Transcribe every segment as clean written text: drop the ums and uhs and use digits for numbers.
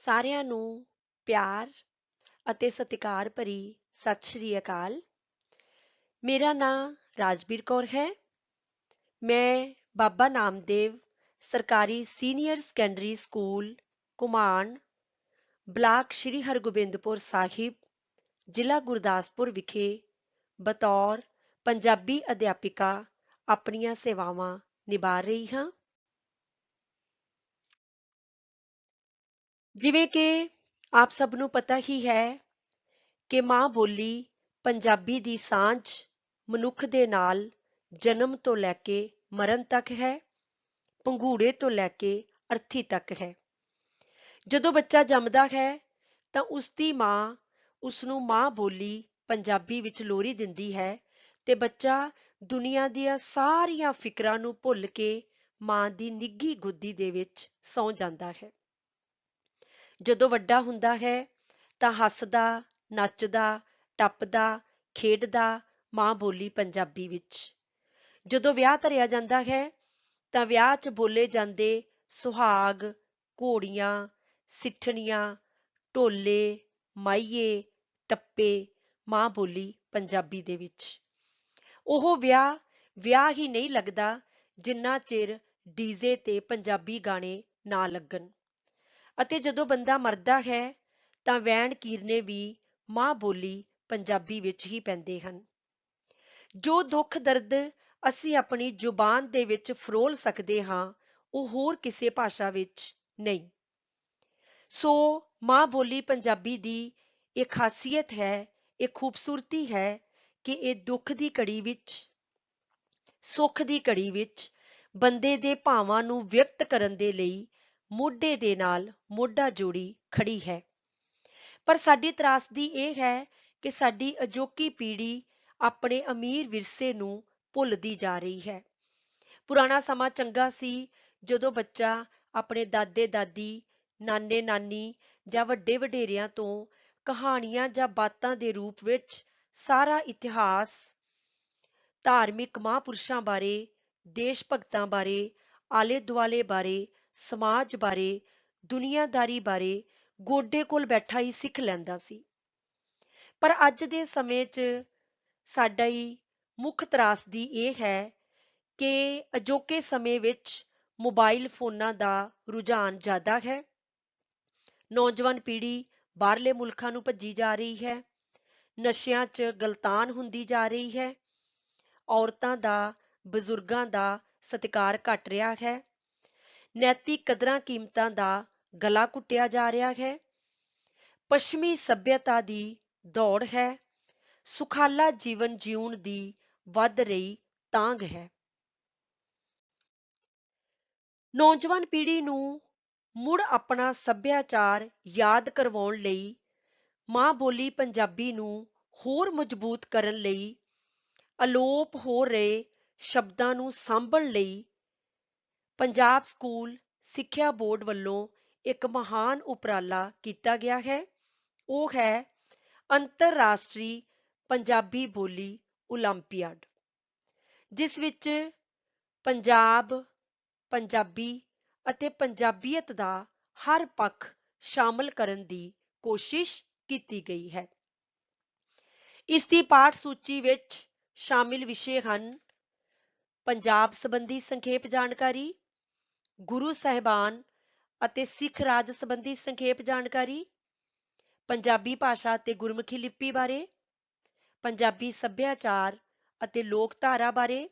ਸਾਰਿਆਂ ਨੂੰ ਪਿਆਰ ਅਤੇ ਸਤਿਕਾਰ ਭਰੀ ਸਤਿ ਸ਼੍ਰੀ ਅਕਾਲ। ਮੇਰਾ ਨਾਮ ਰਾਜਬੀਰ ਕੌਰ ਹੈ। ਮੈਂ ਬਾਬਾ ਨਾਮਦੇਵ ਸਰਕਾਰੀ ਸੀਨੀਅਰ ਸੈਕੰਡਰੀ ਸਕੂਲ ਘੁਮਾਣ, ਬਲਾਕ ਸ਼੍ਰੀ ਹਰਗੋਬਿੰਦਪੁਰ ਸਾਹਿਬ, ਜ਼ਿਲ੍ਹਾ ਗੁਰਦਾਸਪੁਰ ਵਿਖੇ ਬਤੌਰ ਪੰਜਾਬੀ ਅਧਿਆਪਿਕਾ ਆਪਣੀਆਂ ਸੇਵਾਵਾਂ ਨਿਭਾ ਰਹੀ ਹਾਂ। ਜਿਵੇਂ ਕਿ ਆਪ ਸਭ ਨੂੰ ਪਤਾ ਹੀ ਹੈ ਕਿ ਮਾਂ ਬੋਲੀ ਪੰਜਾਬੀ ਦੀ ਸਾਂਝ ਮਨੁੱਖ ਦੇ ਨਾਲ ਜਨਮ ਤੋਂ ਲੈ ਕੇ ਮਰਨ ਤੱਕ ਹੈ, ਪੰਘੂੜੇ ਤੋਂ ਲੈ ਕੇ ਅਰਥੀ ਤੱਕ ਹੈ। ਜਦੋਂ ਬੱਚਾ ਜੰਮਦਾ ਹੈ ਤਾਂ ਉਸ ਦੀ ਮਾਂ ਉਸ ਨੂੰ ਮਾਂ ਬੋਲੀ ਪੰਜਾਬੀ ਵਿੱਚ ਲੋਰੀ ਦਿੰਦੀ ਹੈ ਤੇ ਬੱਚਾ ਦੁਨੀਆ ਦੀਆਂ ਸਾਰੀਆਂ ਫਿਕਰਾਂ ਨੂੰ ਭੁੱਲ ਕੇ ਮਾਂ ਦੀ ਨਿੱਘੀ ਗੋਦੀ ਦੇ ਵਿੱਚ ਸੌਂ ਜਾਂਦਾ ਹੈ। ਜਦੋਂ ਵੱਡਾ ਹੁੰਦਾ ਹੈ ਤਾਂ ਹੱਸਦਾ, ਨੱਚਦਾ, ਟੱਪਦਾ, ਖੇਡਦਾ ਮਾਂ ਬੋਲੀ ਪੰਜਾਬੀ ਵਿੱਚ। ਜਦੋਂ ਵਿਆਹ ਧਰਿਆ ਜਾਂਦਾ ਹੈ ਤਾਂ ਵਿਆਹ 'ਚ ਬੋਲੇ ਜਾਂਦੇ ਸੁਹਾਗ, ਘੋੜੀਆਂ, ਸਿੱਠਣੀਆਂ, ਢੋਲੇ, ਮਾਹੀਏ, ਟੱਪੇ ਮਾਂ ਬੋਲੀ ਪੰਜਾਬੀ ਦੇ ਵਿੱਚ। ਉਹ ਵਿਆਹ ਹੀ ਨਹੀਂ ਲੱਗਦਾ ਜਿੰਨਾ ਚਿਰ ਡੀਜ਼ੇ ਤੇ ਪੰਜਾਬੀ ਗਾਣੇ ਨਾ ਲੱਗਣ। ਅਤੇ ਜਦੋਂ ਬੰਦਾ ਮਰਦਾ ਹੈ ਤਾਂ ਵੈਣ ਕੀਰਨੇ ਵੀ ਮਾਂ ਬੋਲੀ ਪੰਜਾਬੀ ਵਿੱਚ ਹੀ ਪੈਂਦੇ ਹਨ। ਜੋ ਦੁੱਖ ਦਰਦ ਅਸੀਂ ਆਪਣੀ ਜ਼ੁਬਾਨ ਦੇ ਵਿੱਚ ਫਰੋਲ ਸਕਦੇ ਹਾਂ, ਉਹ ਹੋਰ ਕਿਸੇ ਭਾਸ਼ਾ ਵਿੱਚ ਨਹੀਂ। ਸੋ ਮਾਂ ਬੋਲੀ ਪੰਜਾਬੀ ਦੀ ਇਹ ਖਾਸੀਅਤ ਹੈ, ਇਹ ਖੂਬਸੂਰਤੀ ਹੈ ਕਿ ਇਹ ਦੁੱਖ ਦੀ ਘੜੀ ਵਿੱਚ, ਸੁੱਖ ਦੀ ਘੜੀ ਵਿੱਚ ਬੰਦੇ ਦੇ ਭਾਵਾਂ ਨੂੰ ਵਿਅਕਤ ਕਰਨ ਦੇ ਲਈ ਮੋਢੇ ਦੇ ਨਾਲ ਮੋਢਾ ਜੋੜੀ ਖੜੀ ਹੈ। ਪਰ ਸਾਡੀ ਤਰਾਸਦੀ ਇਹ ਹੈ ਕਿ ਸਾਡੀ ਅਜੋਕੀ ਪੀੜ੍ਹੀ ਆਪਣੇ ਅਮੀਰ ਵਿਰਸੇ ਨੂੰ ਭੁੱਲਦੀ ਜਾ ਰਹੀ ਹੈ। ਪੁਰਾਣਾ ਸਮਾਂ ਚੰਗਾ ਸੀ ਜਦੋਂ ਬੱਚਾ ਆਪਣੇ ਦਾਦੇ ਦਾਦੀ, ਨਾਨੇ ਨਾਨੀ ਜਾਂ ਵੱਡੇ ਵਡੇਰਿਆਂ ਤੋਂ ਕਹਾਣੀਆਂ ਜਾਂ ਬਾਤਾਂ ਦੇ ਰੂਪ ਵਿੱਚ ਸਾਰਾ ਇਤਿਹਾਸ, ਧਾਰਮਿਕ ਮਹਾਂਪੁਰਸ਼ਾਂ ਬਾਰੇ, ਦੇਸ਼ ਭਗਤਾਂ ਬਾਰੇ, ਆਲੇ ਦੁਆਲੇ ਬਾਰੇ, ਸਮਾਜ ਬਾਰੇ, ਦੁਨੀਆਦਾਰੀ ਬਾਰੇ ਗੋਡੇ ਕੋਲ ਬੈਠਾ ਹੀ ਸਿੱਖ ਲੈਂਦਾ ਸੀ। ਪਰ ਅੱਜ ਦੇ ਸਮੇਂ 'ਚ ਸਾਡਾ ਹੀ ਮੁੱਖ ਤਰਾਸਦੀ ਇਹ ਹੈ ਕਿ ਅਜੋਕੇ ਸਮੇਂ ਵਿੱਚ ਮੋਬਾਈਲ ਫੋਨਾਂ ਦਾ ਰੁਝਾਨ ਜ਼ਿਆਦਾ ਹੈ। ਨੌਜਵਾਨ ਪੀੜ੍ਹੀ ਬਾਹਰਲੇ ਮੁਲਕਾਂ ਨੂੰ ਭੱਜੀ ਜਾ ਰਹੀ ਹੈ, ਨਸ਼ਿਆਂ 'ਚ ਗਲਤਾਨ ਹੁੰਦੀ ਜਾ ਰਹੀ ਹੈ, ਔਰਤਾਂ ਦਾ, ਬਜ਼ੁਰਗਾਂ ਦਾ ਸਤਿਕਾਰ ਘਟ ਰਿਹਾ ਹੈ, ਨੈਤਿਕ ਕਦਰਾਂ ਕੀਮਤਾਂ ਦਾ ਗਲਾ ਘੁੱਟਿਆ ਜਾ ਰਿਹਾ ਹੈ, ਪੱਛਮੀ ਸੱਭਿਅਤਾ ਦੀ ਦੌੜ ਹੈ, ਸੁਖਾਲਾ ਜੀਵਨ ਜਿਉਣ ਦੀ ਵੱਧ ਰਹੀ ਤਾਂਘ ਹੈ। ਨੌਜਵਾਨ ਪੀੜ੍ਹੀ ਨੂੰ ਮੁੜ ਆਪਣਾ ਸੱਭਿਆਚਾਰ ਯਾਦ ਕਰਵਾਉਣ ਲਈ, ਮਾਂ ਬੋਲੀ ਪੰਜਾਬੀ ਨੂੰ ਹੋਰ ਮਜ਼ਬੂਤ ਕਰਨ ਲਈ, ਅਲੋਪ ਹੋ ਰਹੇ ਸ਼ਬਦਾਂ ਨੂੰ ਸਾਂਭਣ ਲਈ ਪੰਜਾਬ ਸਕੂਲ ਸਿੱਖਿਆ ਬੋਰਡ ਵੱਲੋਂ ਇੱਕ ਮਹਾਨ ਉਪਰਾਲਾ ਕੀਤਾ ਗਿਆ ਹੈ। ਉਹ ਹੈ ਅੰਤਰਰਾਸ਼ਟਰੀ ਪੰਜਾਬੀ ਬੋਲੀ ਓਲੰਪੀਆਡ, ਜਿਸ ਵਿੱਚ ਪੰਜਾਬ, ਪੰਜਾਬੀ ਅਤੇ ਪੰਜਾਬੀਅਤ ਦਾ ਹਰ ਪੱਖ ਸ਼ਾਮਲ ਕਰਨ ਦੀ ਕੋਸ਼ਿਸ਼ ਕੀਤੀ ਗਈ ਹੈ। ਇਸ ਦੀ ਪਾਠ ਸੂਚੀ ਵਿੱਚ ਸ਼ਾਮਿਲ ਵਿਸ਼ੇ ਹਨ: ਪੰਜਾਬ ਸੰਬੰਧੀ ਸੰਖੇਪ ਜਾਣਕਾਰੀ, ਗੁਰੂ ਸਾਹਿਬਾਨ ਅਤੇ ਸਿੱਖ ਰਾਜ ਸੰਬੰਧੀ ਸੰਖੇਪ ਜਾਣਕਾਰੀ, ਪੰਜਾਬੀ ਭਾਸ਼ਾ ਅਤੇ ਗੁਰਮੁਖੀ ਲਿਪੀ ਬਾਰੇ, ਪੰਜਾਬੀ ਸੱਭਿਆਚਾਰ ਅਤੇ ਲੋਕਧਾਰਾ ਬਾਰੇ,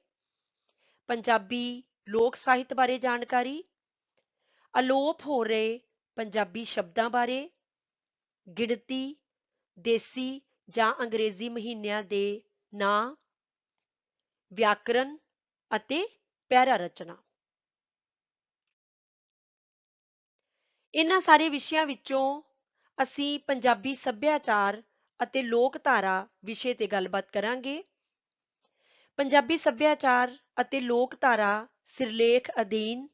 ਪੰਜਾਬੀ ਲੋਕ ਸਾਹਿਤ ਬਾਰੇ ਜਾਣਕਾਰੀ, ਅਲੋਪ ਹੋ ਰਹੇ ਪੰਜਾਬੀ ਸ਼ਬਦਾਂ ਬਾਰੇ, ਗਿਣਤੀ, ਦੇਸੀ ਜਾਂ ਅੰਗਰੇਜ਼ੀ ਮਹੀਨਿਆਂ ਦੇ ਨਾਂ, ਵਿਆਕਰਨ ਅਤੇ ਪੈਰਾ ਰਚਨਾ। ਇਹਨਾਂ ਸਾਰੇ ਵਿਸ਼ਿਆਂ ਵਿੱਚੋਂ ਅਸੀਂ ਪੰਜਾਬੀ ਸੱਭਿਆਚਾਰ ਅਤੇ ਲੋਕਧਾਰਾ ਵਿਸ਼ੇ ਤੇ ਗੱਲਬਾਤ ਕਰਾਂਗੇ। ਪੰਜਾਬੀ ਸੱਭਿਆਚਾਰ ਅਤੇ ਲੋਕਧਾਰਾ ਸਿਰਲੇਖ ਅਧੀਨ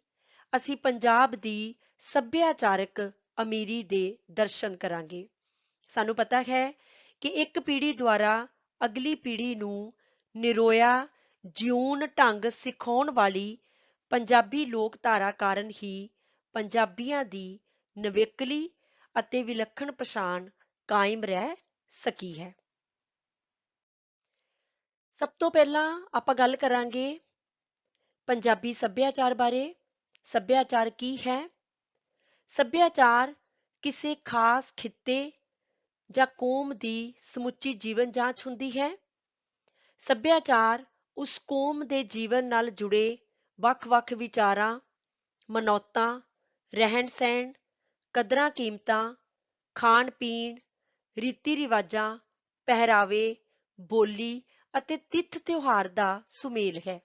ਅਸੀਂ ਪੰਜਾਬ ਦੀ ਸੱਭਿਆਚਾਰਕ ਅਮੀਰੀ ਦੇ ਦਰਸ਼ਨ ਕਰਾਂਗੇ। ਸਾਨੂੰ ਪਤਾ ਹੈ ਕਿ ਇੱਕ ਪੀੜ੍ਹੀ ਦੁਆਰਾ ਅਗਲੀ ਪੀੜ੍ਹੀ ਨੂੰ ਨਿਰੋਇਆ ਜਿਊਣ ਢੰਗ ਸਿਖਾਉਣ ਵਾਲੀ ਪੰਜਾਬੀ ਲੋਕਧਾਰਾ ਕਾਰਨ ਹੀ ਪੰਜਾਬੀਆਂ ਦੀ ਨਿਵੇਕਲੀ ਅਤੇ ਵਿਲੱਖਣ ਪਛਾਣ ਕਾਇਮ ਰਹਿ ਸਕੀ ਹੈ। ਸਭ ਤੋਂ ਪਹਿਲਾਂ ਆਪਾਂ ਗੱਲ ਕਰਾਂਗੇ ਪੰਜਾਬੀ ਸੱਭਿਆਚਾਰ ਬਾਰੇ। ਸੱਭਿਆਚਾਰ ਕੀ ਹੈ? ਸੱਭਿਆਚਾਰ ਕਿਸੇ ਖਾਸ ਖਿੱਤੇ ਜਾਂ ਕੌਮ ਦੀ ਸਮੁੱਚੀ ਜੀਵਨ ਜਾਂਚ ਹੁੰਦੀ ਹੈ। ਸੱਭਿਆਚਾਰ ਉਸ ਕੌਮ ਦੇ ਜੀਵਨ ਨਾਲ ਜੁੜੇ ਵੱਖ-ਵੱਖ ਵਿਚਾਰਾਂ, ਮਨੌਤਾਂ, ਰਹਿਣ-ਸਹਿਣ, ਕਦਰਾਂ-ਕੀਮਤਾਂ, ਖਾਣ-ਪੀਣ, ਰੀਤੀ-ਰਿਵਾਜਾਂ, ਪਹਿਰਾਵੇ, ਬੋਲੀ ਅਤੇ ਤਿੱਥ-ਤਿਉਹਾਰ ਦਾ ਸੁਮੇਲ ਹੈ।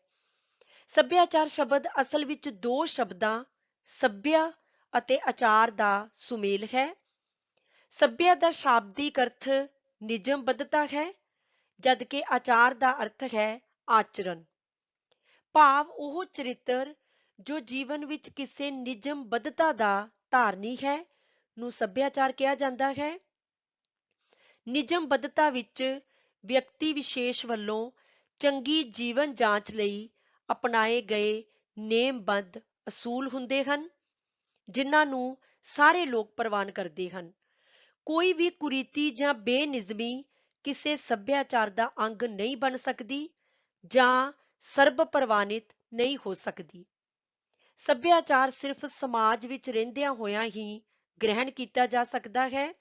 ਸੱਭਿਆਚਾਰ ਸ਼ਬਦ ਅਸਲ ਵਿੱਚ ਦੋ ਸ਼ਬਦਾਂ ਸੱਭਿਆ ਅਤੇ ਆਚਾਰ ਦਾ ਸੁਮੇਲ ਹੈ। ਸੱਭਿਆ ਦਾ ਸ਼ਾਬਦਿਕ ਅਰਥ ਨਿਯਮਬੱਧਤਾ ਹੈ, ਜਦਕਿ ਆਚਾਰ ਦਾ ਅਰਥ ਹੈ ਆਚਰਣ। ਭਾਵ ਉਹ ਚਰਿੱਤਰ ਜੋ ਜੀਵਨ ਵਿੱਚ ਕਿਸੇ ਨਿਯਮਬੱਧਤਾ ਦਾ ਧਾਰਨੀ ਹੈ ਨੂੰ ਸੱਭਿਆਚਾਰ ਕਿਹਾ ਜਾਂਦਾ ਹੈ। ਨਿਯਮਬੱਧਤਾ ਵਿੱਚ ਵਿਅਕਤੀ ਵਿਸ਼ੇਸ਼ ਵੱਲੋਂ ਚੰਗੀ ਜੀਵਨ ਜਾਂਚ ਲਈ ਅਪਣਾਏ ਗਏ ਨੇਮਬੱਧ ਅਸੂਲ ਹੁੰਦੇ ਹਨ, ਜਿਨ੍ਹਾਂ ਨੂੰ ਸਾਰੇ ਲੋਕ ਪ੍ਰਵਾਨ ਕਰਦੇ ਹਨ। ਕੋਈ ਵੀ ਕੁਰੀਤੀ ਜਾਂ ਬੇਨਿਯਮੀ ਕਿਸੇ ਸੱਭਿਆਚਾਰ ਦਾ ਅੰਗ ਨਹੀਂ ਬਣ ਸਕਦੀ ਜਾਂ ਸਰਬ ਪ੍ਰਵਾਨਿਤ ਨਹੀਂ ਹੋ ਸਕਦੀ। ਸੱਭਿਆਚਾਰ ਸਿਰਫ ਸਮਾਜ ਵਿੱਚ ਰਹਿੰਦਿਆਂ ਹੋਇਆਂ ਹੀ ਗ੍ਰਹਿਣ ਕੀਤਾ ਜਾ ਸਕਦਾ ਹੈ।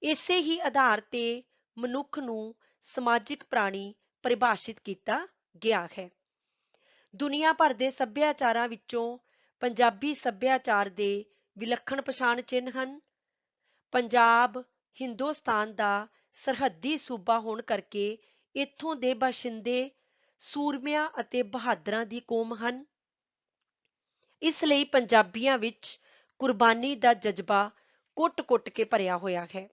ਇਸੇ ਹੀ ਆਧਾਰ ਤੇ ਮਨੁੱਖ ਨੂੰ ਸਮਾਜਿਕ ਪ੍ਰਾਣੀ ਪਰਿਭਾਸ਼ਿਤ ਕੀਤਾ ਗਿਆ ਹੈ। ਦੁਨੀਆ ਭਰ ਦੇ ਸੱਭਿਆਚਾਰਾਂ ਵਿੱਚੋਂ ਪੰਜਾਬੀ ਸੱਭਿਆਚਾਰ ਦੇ ਵਿਲੱਖਣ ਪਛਾਣ ਚਿੰਨ੍ਹ ਹਨ। ਪੰਜਾਬ ਹਿੰਦੁਸਤਾਨ ਦਾ ਸਰਹੱਦੀ ਸੂਬਾ ਹੋਣ ਕਰਕੇ ਇੱਥੋਂ ਦੇ ਬਾਸ਼ਿੰਦੇ ਸੂਰਮਿਆਂ ਅਤੇ ਬਹਾਦਰਾਂ ਦੀ ਕੌਮ ਹਨ। ਇਸ ਲਈ ਪੰਜਾਬੀਆਂ ਵਿੱਚ ਕੁਰਬਾਨੀ ਦਾ ਜਜ਼ਬਾ ਕੁੱਟ-ਕੁੱਟ ਕੇ ਭਰਿਆ ਹੋਇਆ ਹੈ।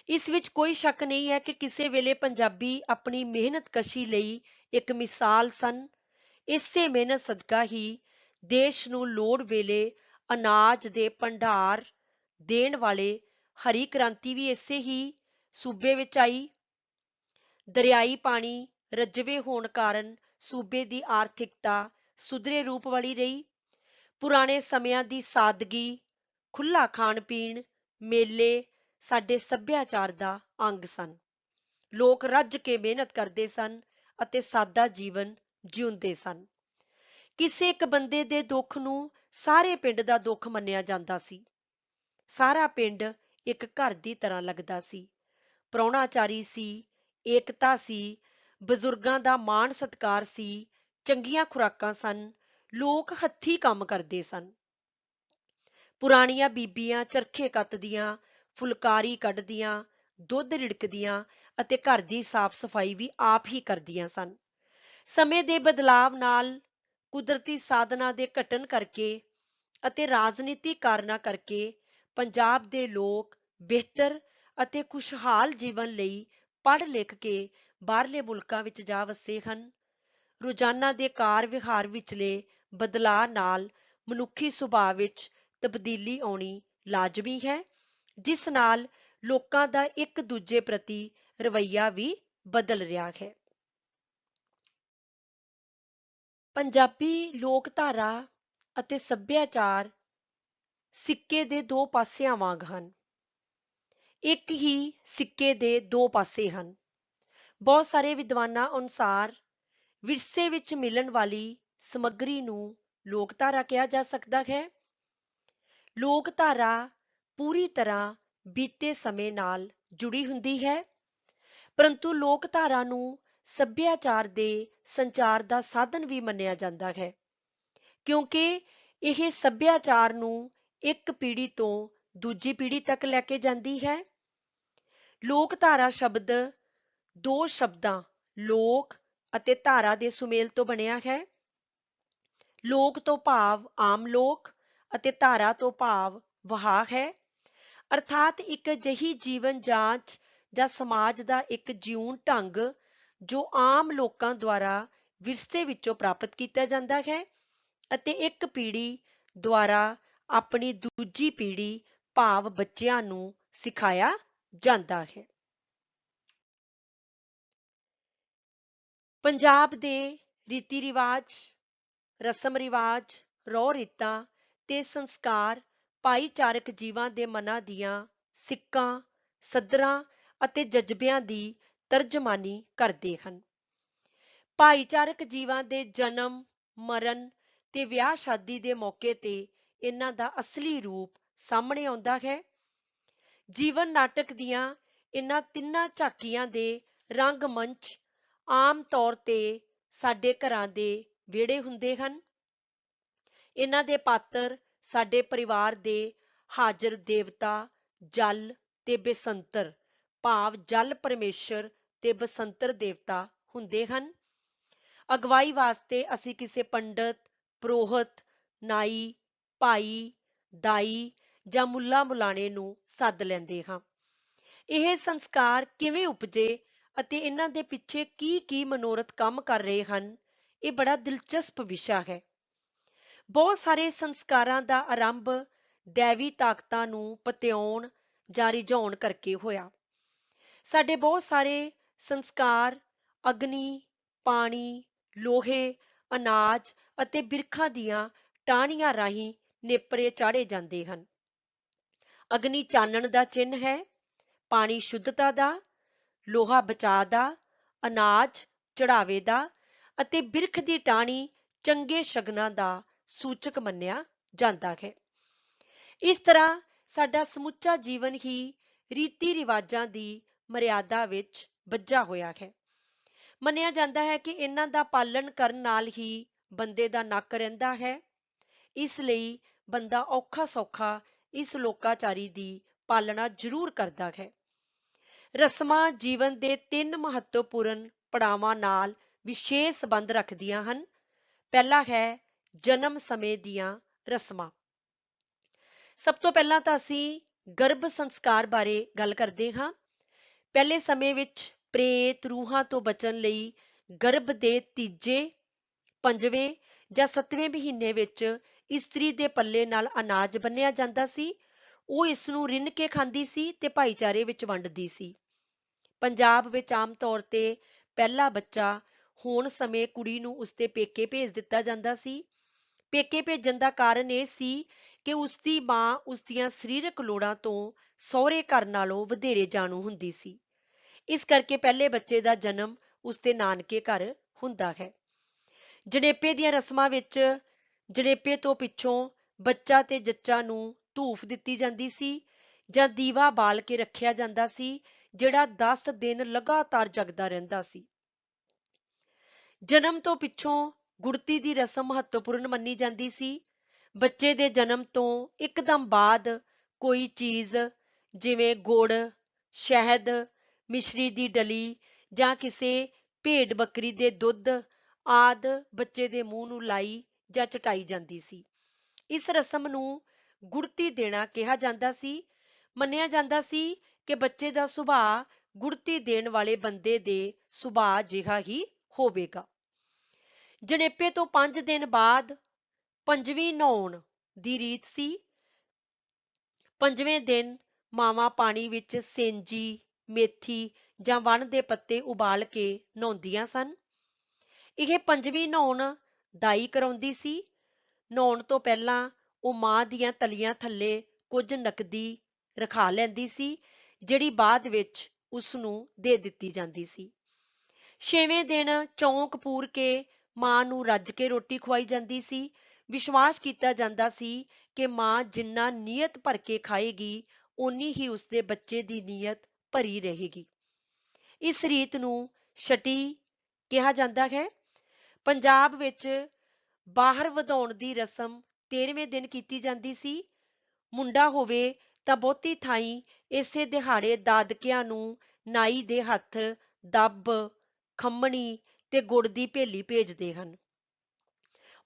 ਇਸ ਵਿੱਚ ਕੋਈ ਸ਼ੱਕ ਨਹੀਂ ਹੈ ਕਿ ਕਿਸੇ ਵੇਲੇ ਪੰਜਾਬੀ ਆਪਣੀ ਮਿਹਨਤਕਸ਼ੀ ਲਈ ਇੱਕ ਮਿਸਾਲ ਸਨ। ਇਸੇ ਮਿਹਨਤ ਸਦਕਾ ਹੀ ਦੇਸ਼ ਨੂੰ ਲੋੜ ਵੇਲੇ ਅਨਾਜ ਦੇ ਭੰਡਾਰ ਦੇਣ ਵਾਲੇ ਹਰੀ ਕ੍ਰਾਂਤੀ ਵੀ ਇਸੇ ਹੀ ਸੂਬੇ ਵਿੱਚ ਆਈ। ਦਰਿਆਈ ਪਾਣੀ ਰੱਜਵੇਂ ਹੋਣ ਕਾਰਨ ਸੂਬੇ ਦੀ ਆਰਥਿਕਤਾ ਸੁਧਰੇ ਰੂਪ ਵਾਲੀ ਰਹੀ। ਪੁਰਾਣੇ ਸਮਿਆਂ ਦੀ ਸਾਦਗੀ, ਖੁੱਲ੍ਹਾ ਖਾਣ-ਪੀਣ, ਮੇਲੇ ਸਾਡੇ ਸੱਭਿਆਚਾਰ ਦਾ ਅੰਗ ਸਨ। ਲੋਕ ਰੱਜ ਕੇ ਮਿਹਨਤ ਕਰਦੇ ਸਨ ਅਤੇ ਸਾਦਾ ਜੀਵਨ ਜਿਉਂਦੇ ਸਨ। ਕਿਸੇ ਇੱਕ ਬੰਦੇ ਦੇ ਦੁੱਖ ਨੂੰ ਸਾਰੇ ਪਿੰਡ ਦਾ ਦੁੱਖ ਮੰਨਿਆ ਜਾਂਦਾ ਸੀ। ਸਾਰਾ ਪਿੰਡ ਇੱਕ ਘਰ ਦੀ ਤਰ੍ਹਾਂ ਲੱਗਦਾ ਸੀ। ਪ੍ਰਾਹੁਣਾਚਾਰੀ ਸੀ, ਏਕਤਾ ਸੀ, ਬਜ਼ੁਰਗਾਂ ਦਾ ਮਾਣ ਸਤਿਕਾਰ ਸੀ, ਚੰਗੀਆਂ ਖੁਰਾਕਾਂ ਸਨ, ਲੋਕ ਹੱਥੀਂ ਕੰਮ ਕਰਦੇ ਸਨ। ਪੁਰਾਣੀਆਂ ਬੀਬੀਆਂ ਚਰਖੇ ਕੱਤਦੀਆਂ, ਫੁਲਕਾਰੀ ਕੱਢਦੀਆਂ, ਦੁੱਧ ਰਿੜਕਦੀਆਂ ਅਤੇ ਘਰ ਦੀ ਸਾਫ਼ ਸਫਾਈ ਵੀ ਆਪ ਹੀ ਕਰਦੀਆਂ ਸਨ। ਸਮੇਂ ਦੇ ਬਦਲਾਵ ਨਾਲ, ਕੁਦਰਤੀ ਸਾਧਨਾਂ ਦੇ ਘਟਣ ਕਰਕੇ ਅਤੇ ਰਾਜਨੀਤਿਕ ਕਾਰਨਾਂ ਕਰਕੇ ਪੰਜਾਬ ਦੇ ਲੋਕ ਬਿਹਤਰ ਅਤੇ ਖੁਸ਼ਹਾਲ ਜੀਵਨ ਲਈ ਪੜ੍ਹ ਲਿਖ ਕੇ ਬਾਹਰਲੇ ਮੁਲਕਾਂ ਵਿੱਚ ਜਾ ਵਸੇ ਹਨ। ਰੋਜ਼ਾਨਾ ਦੇ ਕਾਰ ਵਿਹਾਰ ਵਿਚਲੇ ਬਦਲਾਅ ਨਾਲ ਮਨੁੱਖੀ ਸੁਭਾਅ ਵਿੱਚ ਤਬਦੀਲੀ ਆਉਣੀ ਲਾਜ਼ਮੀ ਹੈ, ਜਿਸ ਨਾਲ ਲੋਕਾਂ ਦਾ ਇੱਕ ਦੂਜੇ ਪ੍ਰਤੀ ਰਵੱਈਆ ਵੀ ਬਦਲ ਰਿਹਾ ਹੈ। ਪੰਜਾਬੀ ਲੋਕਧਾਰਾ ਅਤੇ ਸੱਭਿਆਚਾਰ ਸਿੱਕੇ ਦੇ ਦੋ ਪਾਸਿਆਂ ਵਾਂਗ ਹਨ। ਇੱਕ ਹੀ ਸਿੱਕੇ ਦੇ ਦੋ ਪਾਸੇ ਹਨ। ਬਹੁਤ ਸਾਰੇ ਵਿਦਵਾਨਾਂ ਅਨੁਸਾਰ ਵਿਰਸੇ ਵਿੱਚ ਮਿਲਣ ਵਾਲੀ ਸਮੱਗਰੀ ਨੂੰ ਲੋਕਧਾਰਾ ਕਿਹਾ ਜਾ ਸਕਦਾ ਹੈ। ਲੋਕਧਾਰਾ ਪੂਰੀ ਤਰ੍ਹਾਂ ਬੀਤੇ ਸਮੇਂ ਨਾਲ ਜੁੜੀ ਹੁੰਦੀ ਹੈ, ਪਰੰਤੂ ਲੋਕਧਾਰਾ ਨੂੰ ਸੱਭਿਆਚਾਰ ਦੇ ਸੰਚਾਰ ਦਾ ਸਾਧਨ ਵੀ ਮੰਨਿਆ ਜਾਂਦਾ ਹੈ, ਕਿਉਂਕਿ ਇਹ ਸੱਭਿਆਚਾਰ ਨੂੰ ਇੱਕ ਪੀੜ੍ਹੀ ਤੋਂ ਦੂਜੀ ਪੀੜ੍ਹੀ ਤੱਕ ਲੈ ਕੇ ਜਾਂਦੀ ਹੈ। ਲੋਕਧਾਰਾ ਸ਼ਬਦ ਦੋ ਸ਼ਬਦਾਂ ਲੋਕ ਅਤੇ ਧਾਰਾ ਦੇ ਸੁਮੇਲ ਤੋਂ ਬਣਿਆ ਹੈ। ਲੋਕ ਤੋਂ ਭਾਵ ਆਮ ਲੋਕ ਅਤੇ ਧਾਰਾ ਤੋਂ ਭਾਵ ਵਹਾਅ ਹੈ, ਅਰਥਾਤ ਇੱਕ ਅਜਿਹੀ ਜੀਵਨ ਜਾਂਚ ਜਾਂ ਸਮਾਜ ਦਾ ਇੱਕ ਜਿਉਣ ਢੰਗ ਜੋ ਆਮ ਲੋਕਾਂ ਦੁਆਰਾ ਵਿਰਸੇ ਵਿੱਚੋਂ ਪ੍ਰਾਪਤ ਕੀਤਾ ਜਾਂਦਾ ਹੈ ਅਤੇ ਇੱਕ ਪੀੜ੍ਹੀ ਦੁਆਰਾ ਆਪਣੀ ਦੂਜੀ ਪੀੜ੍ਹੀ ਭਾਵ ਬੱਚਿਆਂ ਨੂੰ ਸਿਖਾਇਆ ਜਾਂਦਾ ਹੈ। ਪੰਜਾਬ ਦੇ ਰੀਤੀ ਰਿਵਾਜ, ਰਸਮ ਰਿਵਾਜ, ਰਹੁ ਰੀਤਾਂ ਤੇ ਸੰਸਕਾਰ ਭਾਈਚਾਰਕ ਜੀਵਾਂ ਦੇ ਮਨਾਂ ਦੀਆਂ ਸਿੱਕਾਂ, ਸੱਧਰਾਂ ਅਤੇ ਜਜ਼ਬਿਆਂ ਦੀ ਤਰਜਮਾਨੀ ਕਰਦੇ ਹਨ। ਭਾਈਚਾਰਕ ਜੀਵਾਂ ਦੇ ਜਨਮ, ਮਰਨ ਤੇ ਵਿਆਹ ਸ਼ਾਦੀ ਦੇ ਮੌਕੇ ਤੇ ਇਹਨਾਂ ਦਾ ਅਸਲੀ ਰੂਪ ਸਾਹਮਣੇ ਆਉਂਦਾ ਹੈ। ਜੀਵਨ ਨਾਟਕ ਦੀਆਂ ਇਹਨਾਂ ਤਿੰਨਾਂ ਝਾਕੀਆਂ ਦੇ ਰੰਗਮੰਚ ਆਮ ਤੌਰ ਤੇ ਸਾਡੇ ਘਰਾਂ ਦੇ ਵਿਹੜੇ ਹੁੰਦੇ ਹਨ। ਇਹਨਾਂ ਦੇ ਪਾਤਰ ਸਾਡੇ ਪਰਿਵਾਰ ਦੇ ਹਾਜ਼ਰ ਦੇਵਤਾ ਜਲ ਤੇ ਬਸੰਤਰ ਭਾਵ ਜਲ ਪਰਮੇਸ਼ਰ ਤੇ ਬਸੰਤਰ ਦੇਵਤਾ ਹੁੰਦੇ ਹਨ। ਅਗਵਾਈ ਵਾਸਤੇ ਅਸੀਂ ਕਿਸੇ ਪੰਡਤ, ਪੁਰੋਹਿਤ, ਨਾਈ, ਭਾਈ, ਦਾਈ ਜਾਂ ਮੁੱਲਾ ਮੁਲਾਣੇ ਨੂੰ ਸੱਦ ਲੈਂਦੇ ਹਾਂ। ਇਹ ਸੰਸਕਾਰ ਕਿਵੇਂ ਉਪਜੇ ਅਤੇ ਇਹਨਾਂ ਦੇ ਪਿੱਛੇ ਕੀ ਮਨੋਰਥ ਕੰਮ ਕਰ ਰਹੇ ਹਨ, ਇਹ ਬੜਾ ਦਿਲਚਸਪ ਵਿਸ਼ਾ ਹੈ। ਬਹੁਤ ਸਾਰੇ ਸੰਸਕਾਰਾਂ ਦਾ ਆਰੰਭ ਦੈਵੀ ਤਾਕਤਾਂ ਨੂੰ ਪਤਿਆਉਣ ਜਾਂ ਰਿਝਾਉਣ ਕਰਕੇ ਹੋਇਆ। ਸਾਡੇ ਬਹੁਤ ਸਾਰੇ ਸੰਸਕਾਰ ਅਗਨੀ, ਪਾਣੀ, ਲੋਹੇ, ਅਨਾਜ ਅਤੇ ਬਿਰਖਾਂ ਦੀਆਂ ਟਾਹਣੀਆਂ ਰਾਹੀਂ ਨੇਪਰੇ ਚਾੜੇ ਜਾਂਦੇ ਹਨ। ਅਗਨੀ ਚਾਨਣ ਦਾ ਚਿੰਨ੍ਹ ਹੈ, ਪਾਣੀ ਸ਼ੁੱਧਤਾ ਦਾ, ਲੋਹਾ ਬਚਾਅ ਦਾ, ਅਨਾਜ ਚੜਾਵੇ ਦਾ ਅਤੇ ਬਿਰਖ ਦੀ ਟਾਹਣੀ ਚੰਗੇ ਸ਼ਗਨਾਂ ਦਾ ਸੂਚਕ ਮੰਨਿਆ ਜਾਂਦਾ ਹੈ। ਇਸ ਤਰ੍ਹਾਂ ਸਾਡਾ ਸਮੁੱਚਾ ਜੀਵਨ ਹੀ ਰੀਤੀ ਰਿਵਾਜਾਂ ਦੀ ਮਰਿਆਦਾ ਵਿੱਚ ਬੱਝਾ ਹੋਇਆ ਹੈ। ਮੰਨਿਆ ਜਾਂਦਾ ਹੈ ਕਿ ਇਹਨਾਂ ਦਾ ਪਾਲਣ ਕਰਨ ਨਾਲ ਹੀ ਬੰਦੇ ਦਾ ਨੱਕ ਰਹਿੰਦਾ ਹੈ। ਇਸ ਲਈ ਬੰਦਾ ਔਖਾ ਸੌਖਾ ਇਸ ਲੋਕਾਚਾਰੀ ਦੀ ਪਾਲਣਾ ਜ਼ਰੂਰ ਕਰਦਾ ਹੈ। ਰਸਮਾਂ ਜੀਵਨ ਦੇ 3 ਮਹੱਤਵਪੂਰਨ ਪੜਾਵਾਂ ਨਾਲ ਵਿਸ਼ੇਸ਼ ਸੰਬੰਧ ਰੱਖਦੀਆਂ ਹਨ। ਪਹਿਲਾ ਹੈ ਜਨਮ ਸਮੇਂ ਦੀਆਂ ਰਸਮਾਂ। ਸਭ ਤੋਂ ਪਹਿਲਾਂ ਤਾਂ ਅਸੀਂ ਗਰਭ ਸੰਸਕਾਰ ਬਾਰੇ ਗੱਲ ਕਰਦੇ ਹਾਂ। ਪਹਿਲੇ ਸਮੇਂ ਵਿੱਚ ਪ੍ਰੇਤ ਰੂਹਾਂ ਤੋਂ ਬਚਣ ਲਈ ਗਰਭ ਦੇ ਤੀਜੇ, 5ਵੇਂ ਜਾਂ 7ਵੇਂ ਮਹੀਨੇ ਵਿੱਚ ਇਸਤਰੀ ਦੇ ਪੱਲੇ ਨਾਲ ਅਨਾਜ ਬੰਨਿਆ ਜਾਂਦਾ ਸੀ। ਉਹ ਇਸ ਨੂੰ ਰਿੰਨ ਕੇ ਖਾਂਦੀ ਸੀ ਤੇ ਭਾਈਚਾਰੇ ਵਿੱਚ ਵੰਡਦੀ ਸੀ। ਪੰਜਾਬ ਵਿੱਚ ਆਮ ਤੌਰ ਤੇ ਪਹਿਲਾ ਬੱਚਾ ਹੋਣ ਸਮੇਂ ਕੁੜੀ ਨੂੰ ਉਸਦੇ ਪੇਕੇ ਭੇਜ ਦਿੱਤਾ ਜਾਂਦਾ ਸੀ। ਪੇਕੇ ਭੇਜਣ ਦਾ ਕਾਰਨ ਇਹ ਸੀ ਕਿ ਉਸਦੀ ਮਾਂ ਉਸਦੀਆਂ ਸਰੀਰਕ ਲੋੜਾਂ ਤੋਂ ਸਹੁਰੇ ਘਰ ਨਾਲੋਂ ਵਧੇਰੇ ਜਾਣੂ ਹੁੰਦੀ ਸੀ। ਇਸ ਕਰਕੇ ਪਹਿਲੇ ਬੱਚੇ ਦਾ ਜਨਮ ਉਸਦੇ ਨਾਨਕੇ ਘਰ ਹੁੰਦਾ ਹੈ। ਜਣੇਪੇ ਦੀਆਂ ਰਸਮਾਂ ਵਿੱਚ ਜਣੇਪੇ ਤੋਂ ਪਿੱਛੋਂ ਬੱਚਾ ਤੇ ਜੱਚਾ ਨੂੰ ਧੂਫ ਦਿੱਤੀ ਜਾਂਦੀ ਸੀ ਜਾਂ ਦੀਵਾ ਬਾਲ ਕੇ ਰੱਖਿਆ ਜਾਂਦਾ ਸੀ, ਜਿਹੜਾ 10 ਦਿਨ ਲਗਾਤਾਰ ਜਗਦਾ ਰਹਿੰਦਾ ਸੀ। ਜਨਮ ਤੋਂ ਪਿੱਛੋਂ ਗੁੜਤੀ ਦੀ ਰਸਮ ਮਹੱਤਵਪੂਰਨ ਮੰਨੀ ਜਾਂਦੀ ਸੀ। ਬੱਚੇ ਦੇ ਜਨਮ ਤੋਂ ਇੱਕਦਮ ਬਾਅਦ ਕੋਈ ਚੀਜ਼ ਜਿਵੇਂ ਗੁੜ, ਸ਼ਹਿਦ, ਮਿਸ਼ਰੀ ਦੀ ਡਲੀ ਜਾਂ ਕਿਸੇ ਭੇਡ ਬੱਕਰੀ ਦੇ ਦੁੱਧ ਆਦਿ ਬੱਚੇ ਦੇ ਮੂੰਹ ਨੂੰ ਲਾਈ ਜਾਂ ਚਟਾਈ ਜਾਂਦੀ ਸੀ। ਇਸ ਰਸਮ ਨੂੰ ਗੁੜਤੀ ਦੇਣਾ ਕਿਹਾ ਜਾਂਦਾ ਸੀ। ਮੰਨਿਆ ਜਾਂਦਾ ਸੀ ਕਿ ਬੱਚੇ ਦਾ ਸੁਭਾਅ ਗੁੜਤੀ ਦੇਣ ਵਾਲੇ ਬੰਦੇ ਦੇ ਸੁਭਾਅ ਜਿਹਾ ਹੀ ਹੋਵੇਗਾ। ਜਣੇਪੇ ਤੋਂ 5 ਦਿਨ ਬਾਅਦ ਪੰਜਵੀਂ ਨਹਾਉਣ ਦੀ ਰੀਤ ਸੀ। 5ਵੇਂ ਦਿਨ ਮਾਵਾਂ ਪਾਣੀ ਵਿੱਚ ਸੇਂਜੀ, ਮੇਥੀ ਜਾਂ ਵਣ ਦੇ ਪੱਤੇ ਉਬਾਲ ਕੇ ਨਹਾਉਂਦੀਆਂ ਸਨ। ਇਹ 5ਵੀਂ ਨਹਾਉਣ ਦਾਈ ਕਰਾਉਂਦੀ ਸੀ। ਨਹਾਉਣ ਤੋਂ ਪਹਿਲਾਂ ਉਹ ਮਾਂ ਦੀਆਂ ਤਲੀਆਂ ਥੱਲੇ ਕੁਝ ਨਕਦੀ ਰਖਾ ਲੈਂਦੀ ਸੀ, ਜਿਹੜੀ ਬਾਅਦ ਵਿੱਚ ਉਸ ਨੂੰ ਦੇ ਦਿੱਤੀ ਜਾਂਦੀ ਸੀ। 6ਵੇਂ ਦਿਨ ਚੌਂਕ ਪੂਰ ਕੇ ਮਾਂ ਨੂੰ ਰੱਜ ਕੇ ਰੋਟੀ ਖਵਾਈ ਜਾਂਦੀ ਸੀ। ਵਿਸ਼ਵਾਸ ਕੀਤਾ ਜਾਂਦਾ ਸੀ ਕਿ ਮਾਂ ਜਿੰਨਾ ਨੀਅਤ ਭਰ ਕੇ ਖਾਏਗੀ, ਓਨੀ ਹੀ ਉਸਦੇ ਬੱਚੇ ਦੀ ਨੀਅਤ ਭਰੀ ਰਹੇਗੀ। ਇਸ ਰੀਤ ਨੂੰ ਛਟੀ ਕਿਹਾ ਜਾਂਦਾ ਹੈ। ਪੰਜਾਬ ਵਿੱਚ ਬਾਹਰ ਵਧਾਉਣ ਦੀ ਰਸਮ 13ਵੇਂ ਦਿਨ ਕੀਤੀ ਜਾਂਦੀ ਸੀ। ਮੁੰਡਾ ਹੋਵੇ ਤਾਂ ਬਹੁਤੀ ਥਾਈਂ ਇਸੇ ਦਿਹਾੜੇ ਦਾਦਕਿਆਂ ਨੂੰ ਨਾਈ ਦੇ ਹੱਥ ਦੱਬ, ਖੰਮਣੀ ਤੇ ਗੁੜ ਦੀ ਭੇਲੀ ਭੇਜਦੇ ਹਨ।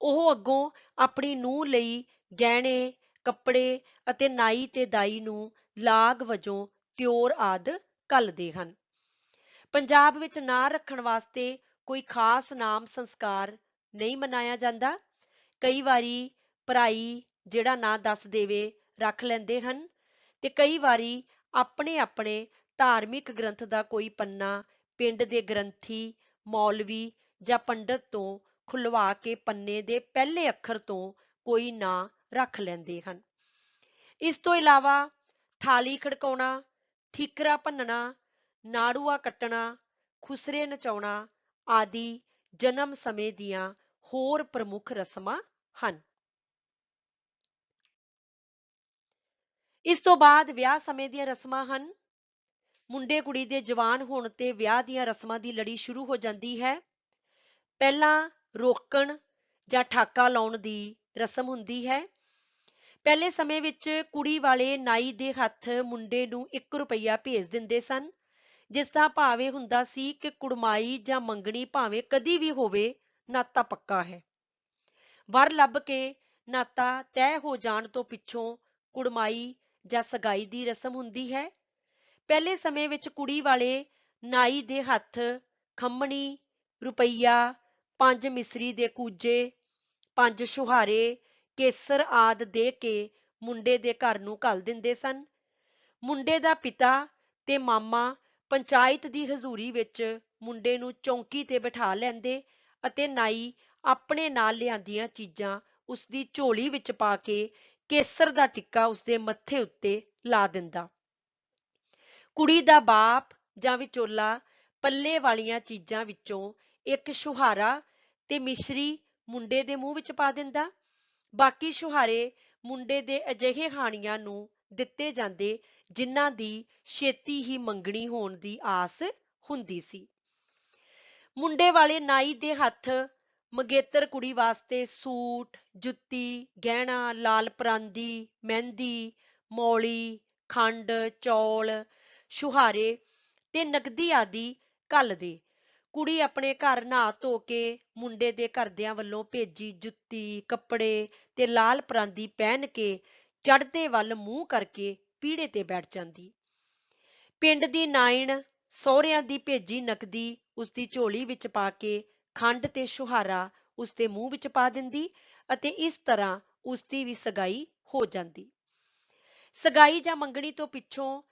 ਉਹ ਅੱਗੋਂ ਆਪਣੀ ਨੂੰਹ ਲਈ ਗਹਿਣੇ, ਕੱਪੜੇ ਅਤੇ ਨਾਈ ਤੇ ਦਾਈ ਨੂੰ ਲਾਗ ਵਜੋਂ ਤਿਉਰ ਆਦਿ ਘੱਲਦੇ ਹਨ। ਪੰਜਾਬ ਵਿੱਚ ਨਾਂ ਰੱਖਣ ਵਾਸਤੇ ਕੋਈ ਖਾਸ ਨਾਮ ਸੰਸਕਾਰ ਨਹੀਂ ਮਨਾਇਆ ਜਾਂਦਾ। ਕਈ ਵਾਰੀ ਭਰਾਈ ਜਿਹੜਾ ਨਾਂ ਦੱਸ ਦੇਵੇ ਰੱਖ ਲੈਂਦੇ ਹਨ ਤੇ ਕਈ ਵਾਰੀ ਆਪਣੇ ਆਪਣੇ ਧਾਰਮਿਕ ਗ੍ਰੰਥ ਦਾ ਕੋਈ ਪੰਨਾ ਪਿੰਡ ਦੇ ਗ੍ਰੰਥੀ, ਮੌਲਵੀ ਜਾਂ ਪੰਡਤ ਤੋਂ ਖੁਲਵਾ ਕੇ ਪੰਨੇ ਦੇ ਪਹਿਲੇ ਅੱਖਰ ਤੋਂ ਕੋਈ ਨਾਂ ਰੱਖ ਲੈਂਦੇ ਹਨ। ਇਸ ਤੋਂ ਇਲਾਵਾ ਥਾਲੀ ਖੜਕਾਉਣਾ, ਠੀਕਰਾ ਭੰਨਣਾ, ਨਾੜੂਆ ਕੱਟਣਾ, ਖੁਸਰੇ ਨਚਾਉਣਾ ਆਦਿ ਜਨਮ ਸਮੇਂ ਦੀਆਂ ਹੋਰ ਪ੍ਰਮੁੱਖ ਰਸਮਾਂ ਹਨ। ਇਸ ਤੋਂ ਬਾਅਦ ਵਿਆਹ ਸਮੇਂ ਦੀਆਂ ਰਸਮਾਂ ਹਨ। ਮੁੰਡੇ ਕੁੜੀ ਦੇ ਜਵਾਨ ਹੋਣ ਤੇ ਵਿਆਹ ਦੀਆਂ ਰਸਮਾਂ ਦੀ ਲੜੀ ਸ਼ੁਰੂ ਹੋ ਜਾਂਦੀ ਹੈ। ਪਹਿਲਾਂ ਰੋਕਣ ਜਾਂ ਠਾਕਾ ਲਾਉਣ ਦੀ ਰਸਮ ਹੁੰਦੀ ਹੈ। ਪਹਿਲੇ ਸਮੇਂ ਵਿੱਚ ਕੁੜੀ ਵਾਲੇ ਨਾਈ ਦੇ ਹੱਥ ਮੁੰਡੇ ਨੂੰ 1 ਰੁਪਈਆ ਭੇਜ ਦਿੰਦੇ ਸਨ, ਜਿਸ ਦਾ ਭਾਵ ਇਹ ਹੁੰਦਾ ਸੀ ਕਿ ਕੁੜਮਾਈ ਜਾਂ ਮੰਗਣੀ ਭਾਵੇਂ ਕਦੀ ਵੀ ਹੋਵੇ, ਨਾਤਾ ਪੱਕਾ ਹੈ। ਵਰ ਲੱਭ ਕੇ ਨਾਤਾ ਤੈਅ ਹੋ ਜਾਣ ਤੋਂ ਪਿੱਛੋਂ ਕੁੜਮਾਈ ਜਾਂ ਸਗਾਈ ਦੀ ਰਸਮ ਹੁੰਦੀ ਹੈ। ਪਹਿਲੇ ਸਮੇਂ ਵਿੱਚ ਕੁੜੀ ਵਾਲੇ ਨਾਈ ਦੇ ਹੱਥ ਖੰਮਣੀ, ਰੁਪਈਆ, 5 ਮਿਸਰੀ ਦੇ ਕੂਜੇ, 5 ਛੁਹਾਰੇ, ਕੇਸਰ ਆਦਿ ਦੇ ਕੇ ਮੁੰਡੇ ਦੇ ਘਰ ਨੂੰ ਘੱਲ ਦਿੰਦੇ ਸਨ। ਮੁੰਡੇ ਦਾ ਪਿਤਾ ਤੇ ਮਾਮਾ ਪੰਚਾਇਤ ਦੀ ਹਜ਼ੂਰੀ ਵਿੱਚ ਮੁੰਡੇ ਨੂੰ ਚੌਂਕੀ ਤੇ ਬਿਠਾ ਲੈਂਦੇ ਅਤੇ ਨਾਈ ਆਪਣੇ ਨਾਲ ਲਿਆਂਦੀਆਂ ਚੀਜ਼ਾਂ ਉਸਦੀ ਝੋਲੀ ਵਿੱਚ ਪਾ ਕੇ ਕੇਸਰ ਦਾ ਟਿੱਕਾ ਉਸਦੇ ਮੱਥੇ ਉੱਤੇ ਲਾ ਦਿੰਦਾ। ਕੁੜੀ ਦਾ ਬਾਪ ਜਾਂ ਵਿਚੋਲਾ ਪੱਲੇ ਵਾਲੀਆਂ ਚੀਜ਼ਾਂ ਵਿੱਚੋਂ ਇੱਕ ਛੁਹਾਰਾ ਤੇ ਮਿਸ਼ਰੀ ਮੁੰਡੇ ਦੇ ਮੂੰਹ ਵਿੱਚ ਪਾ ਦਿੰਦਾ। ਬਾਕੀ ਛੁਹਾਰੇ ਮੁੰਡੇ ਦੇ ਅਜਿਹੇ ਹਾਣੀਆਂ ਨੂੰ ਦਿੱਤੇ ਜਾਂਦੇ ਜਿਨ੍ਹਾਂ ਦੀ ਛੇਤੀ ਹੀ ਮੰਗਣੀ ਹੋਣ ਦੀ ਆਸ ਹੁੰਦੀ ਸੀ। ਮੁੰਡੇ ਵਾਲੇ ਨਾਈ ਦੇ ਹੱਥ ਮੰਗੇਤਰ ਕੁੜੀ ਵਾਸਤੇ ਸੂਟ, ਜੁੱਤੀ, ਗਹਿਣਾ, ਲਾਲ ਪਰਾਂਦੀ, ਮਹਿੰਦੀ, ਮੌਲੀ, ਖੰਡ, ਚੌਲ, ਛੁਹਾਰੇ ਤੇ ਨਕਦੀ ਆਦਿ ਘੱਲਦੇ। ਕੁੜੀ ਆਪਣੇ ਘਰ ਨਹਾ ਧੋ ਕੇ ਮੁੰਡੇ ਦੇ ਘਰਦਿਆਂ ਵੱਲੋਂ ਭੇਜੀ ਜੁੱਤੀ, ਕੱਪੜੇ ਤੇ ਲਾਲ ਪਰਾਂਦੀ ਪਹਿਨ ਕੇ ਚੜ੍ਹਦੇ ਵੱਲ ਮੂੰਹ ਕਰਕੇ ਪੀੜ੍ਹੇ ਤੇ ਬੈਠ ਜਾਂਦੀ। ਪਿੰਡ ਦੀ ਨਾਇਣ ਸਹੁਰਿਆਂ ਦੀ ਭੇਜੀ ਨਕਦੀ ਉਸਦੀ ਝੋਲੀ ਵਿੱਚ ਪਾ ਕੇ ਖੰਡ ਤੇ ਛੁਹਾਰਾ ਉਸਦੇ ਮੂੰਹ ਵਿੱਚ ਪਾ ਦਿੰਦੀ ਅਤੇ ਇਸ ਤਰ੍ਹਾਂ ਉਸਦੀ ਵੀ ਸਗਾਈ ਹੋ ਜਾਂਦੀ। ਸਗਾਈ ਜਾਂ ਮੰਗਣੀ ਤੋਂ ਪਿੱਛੋਂ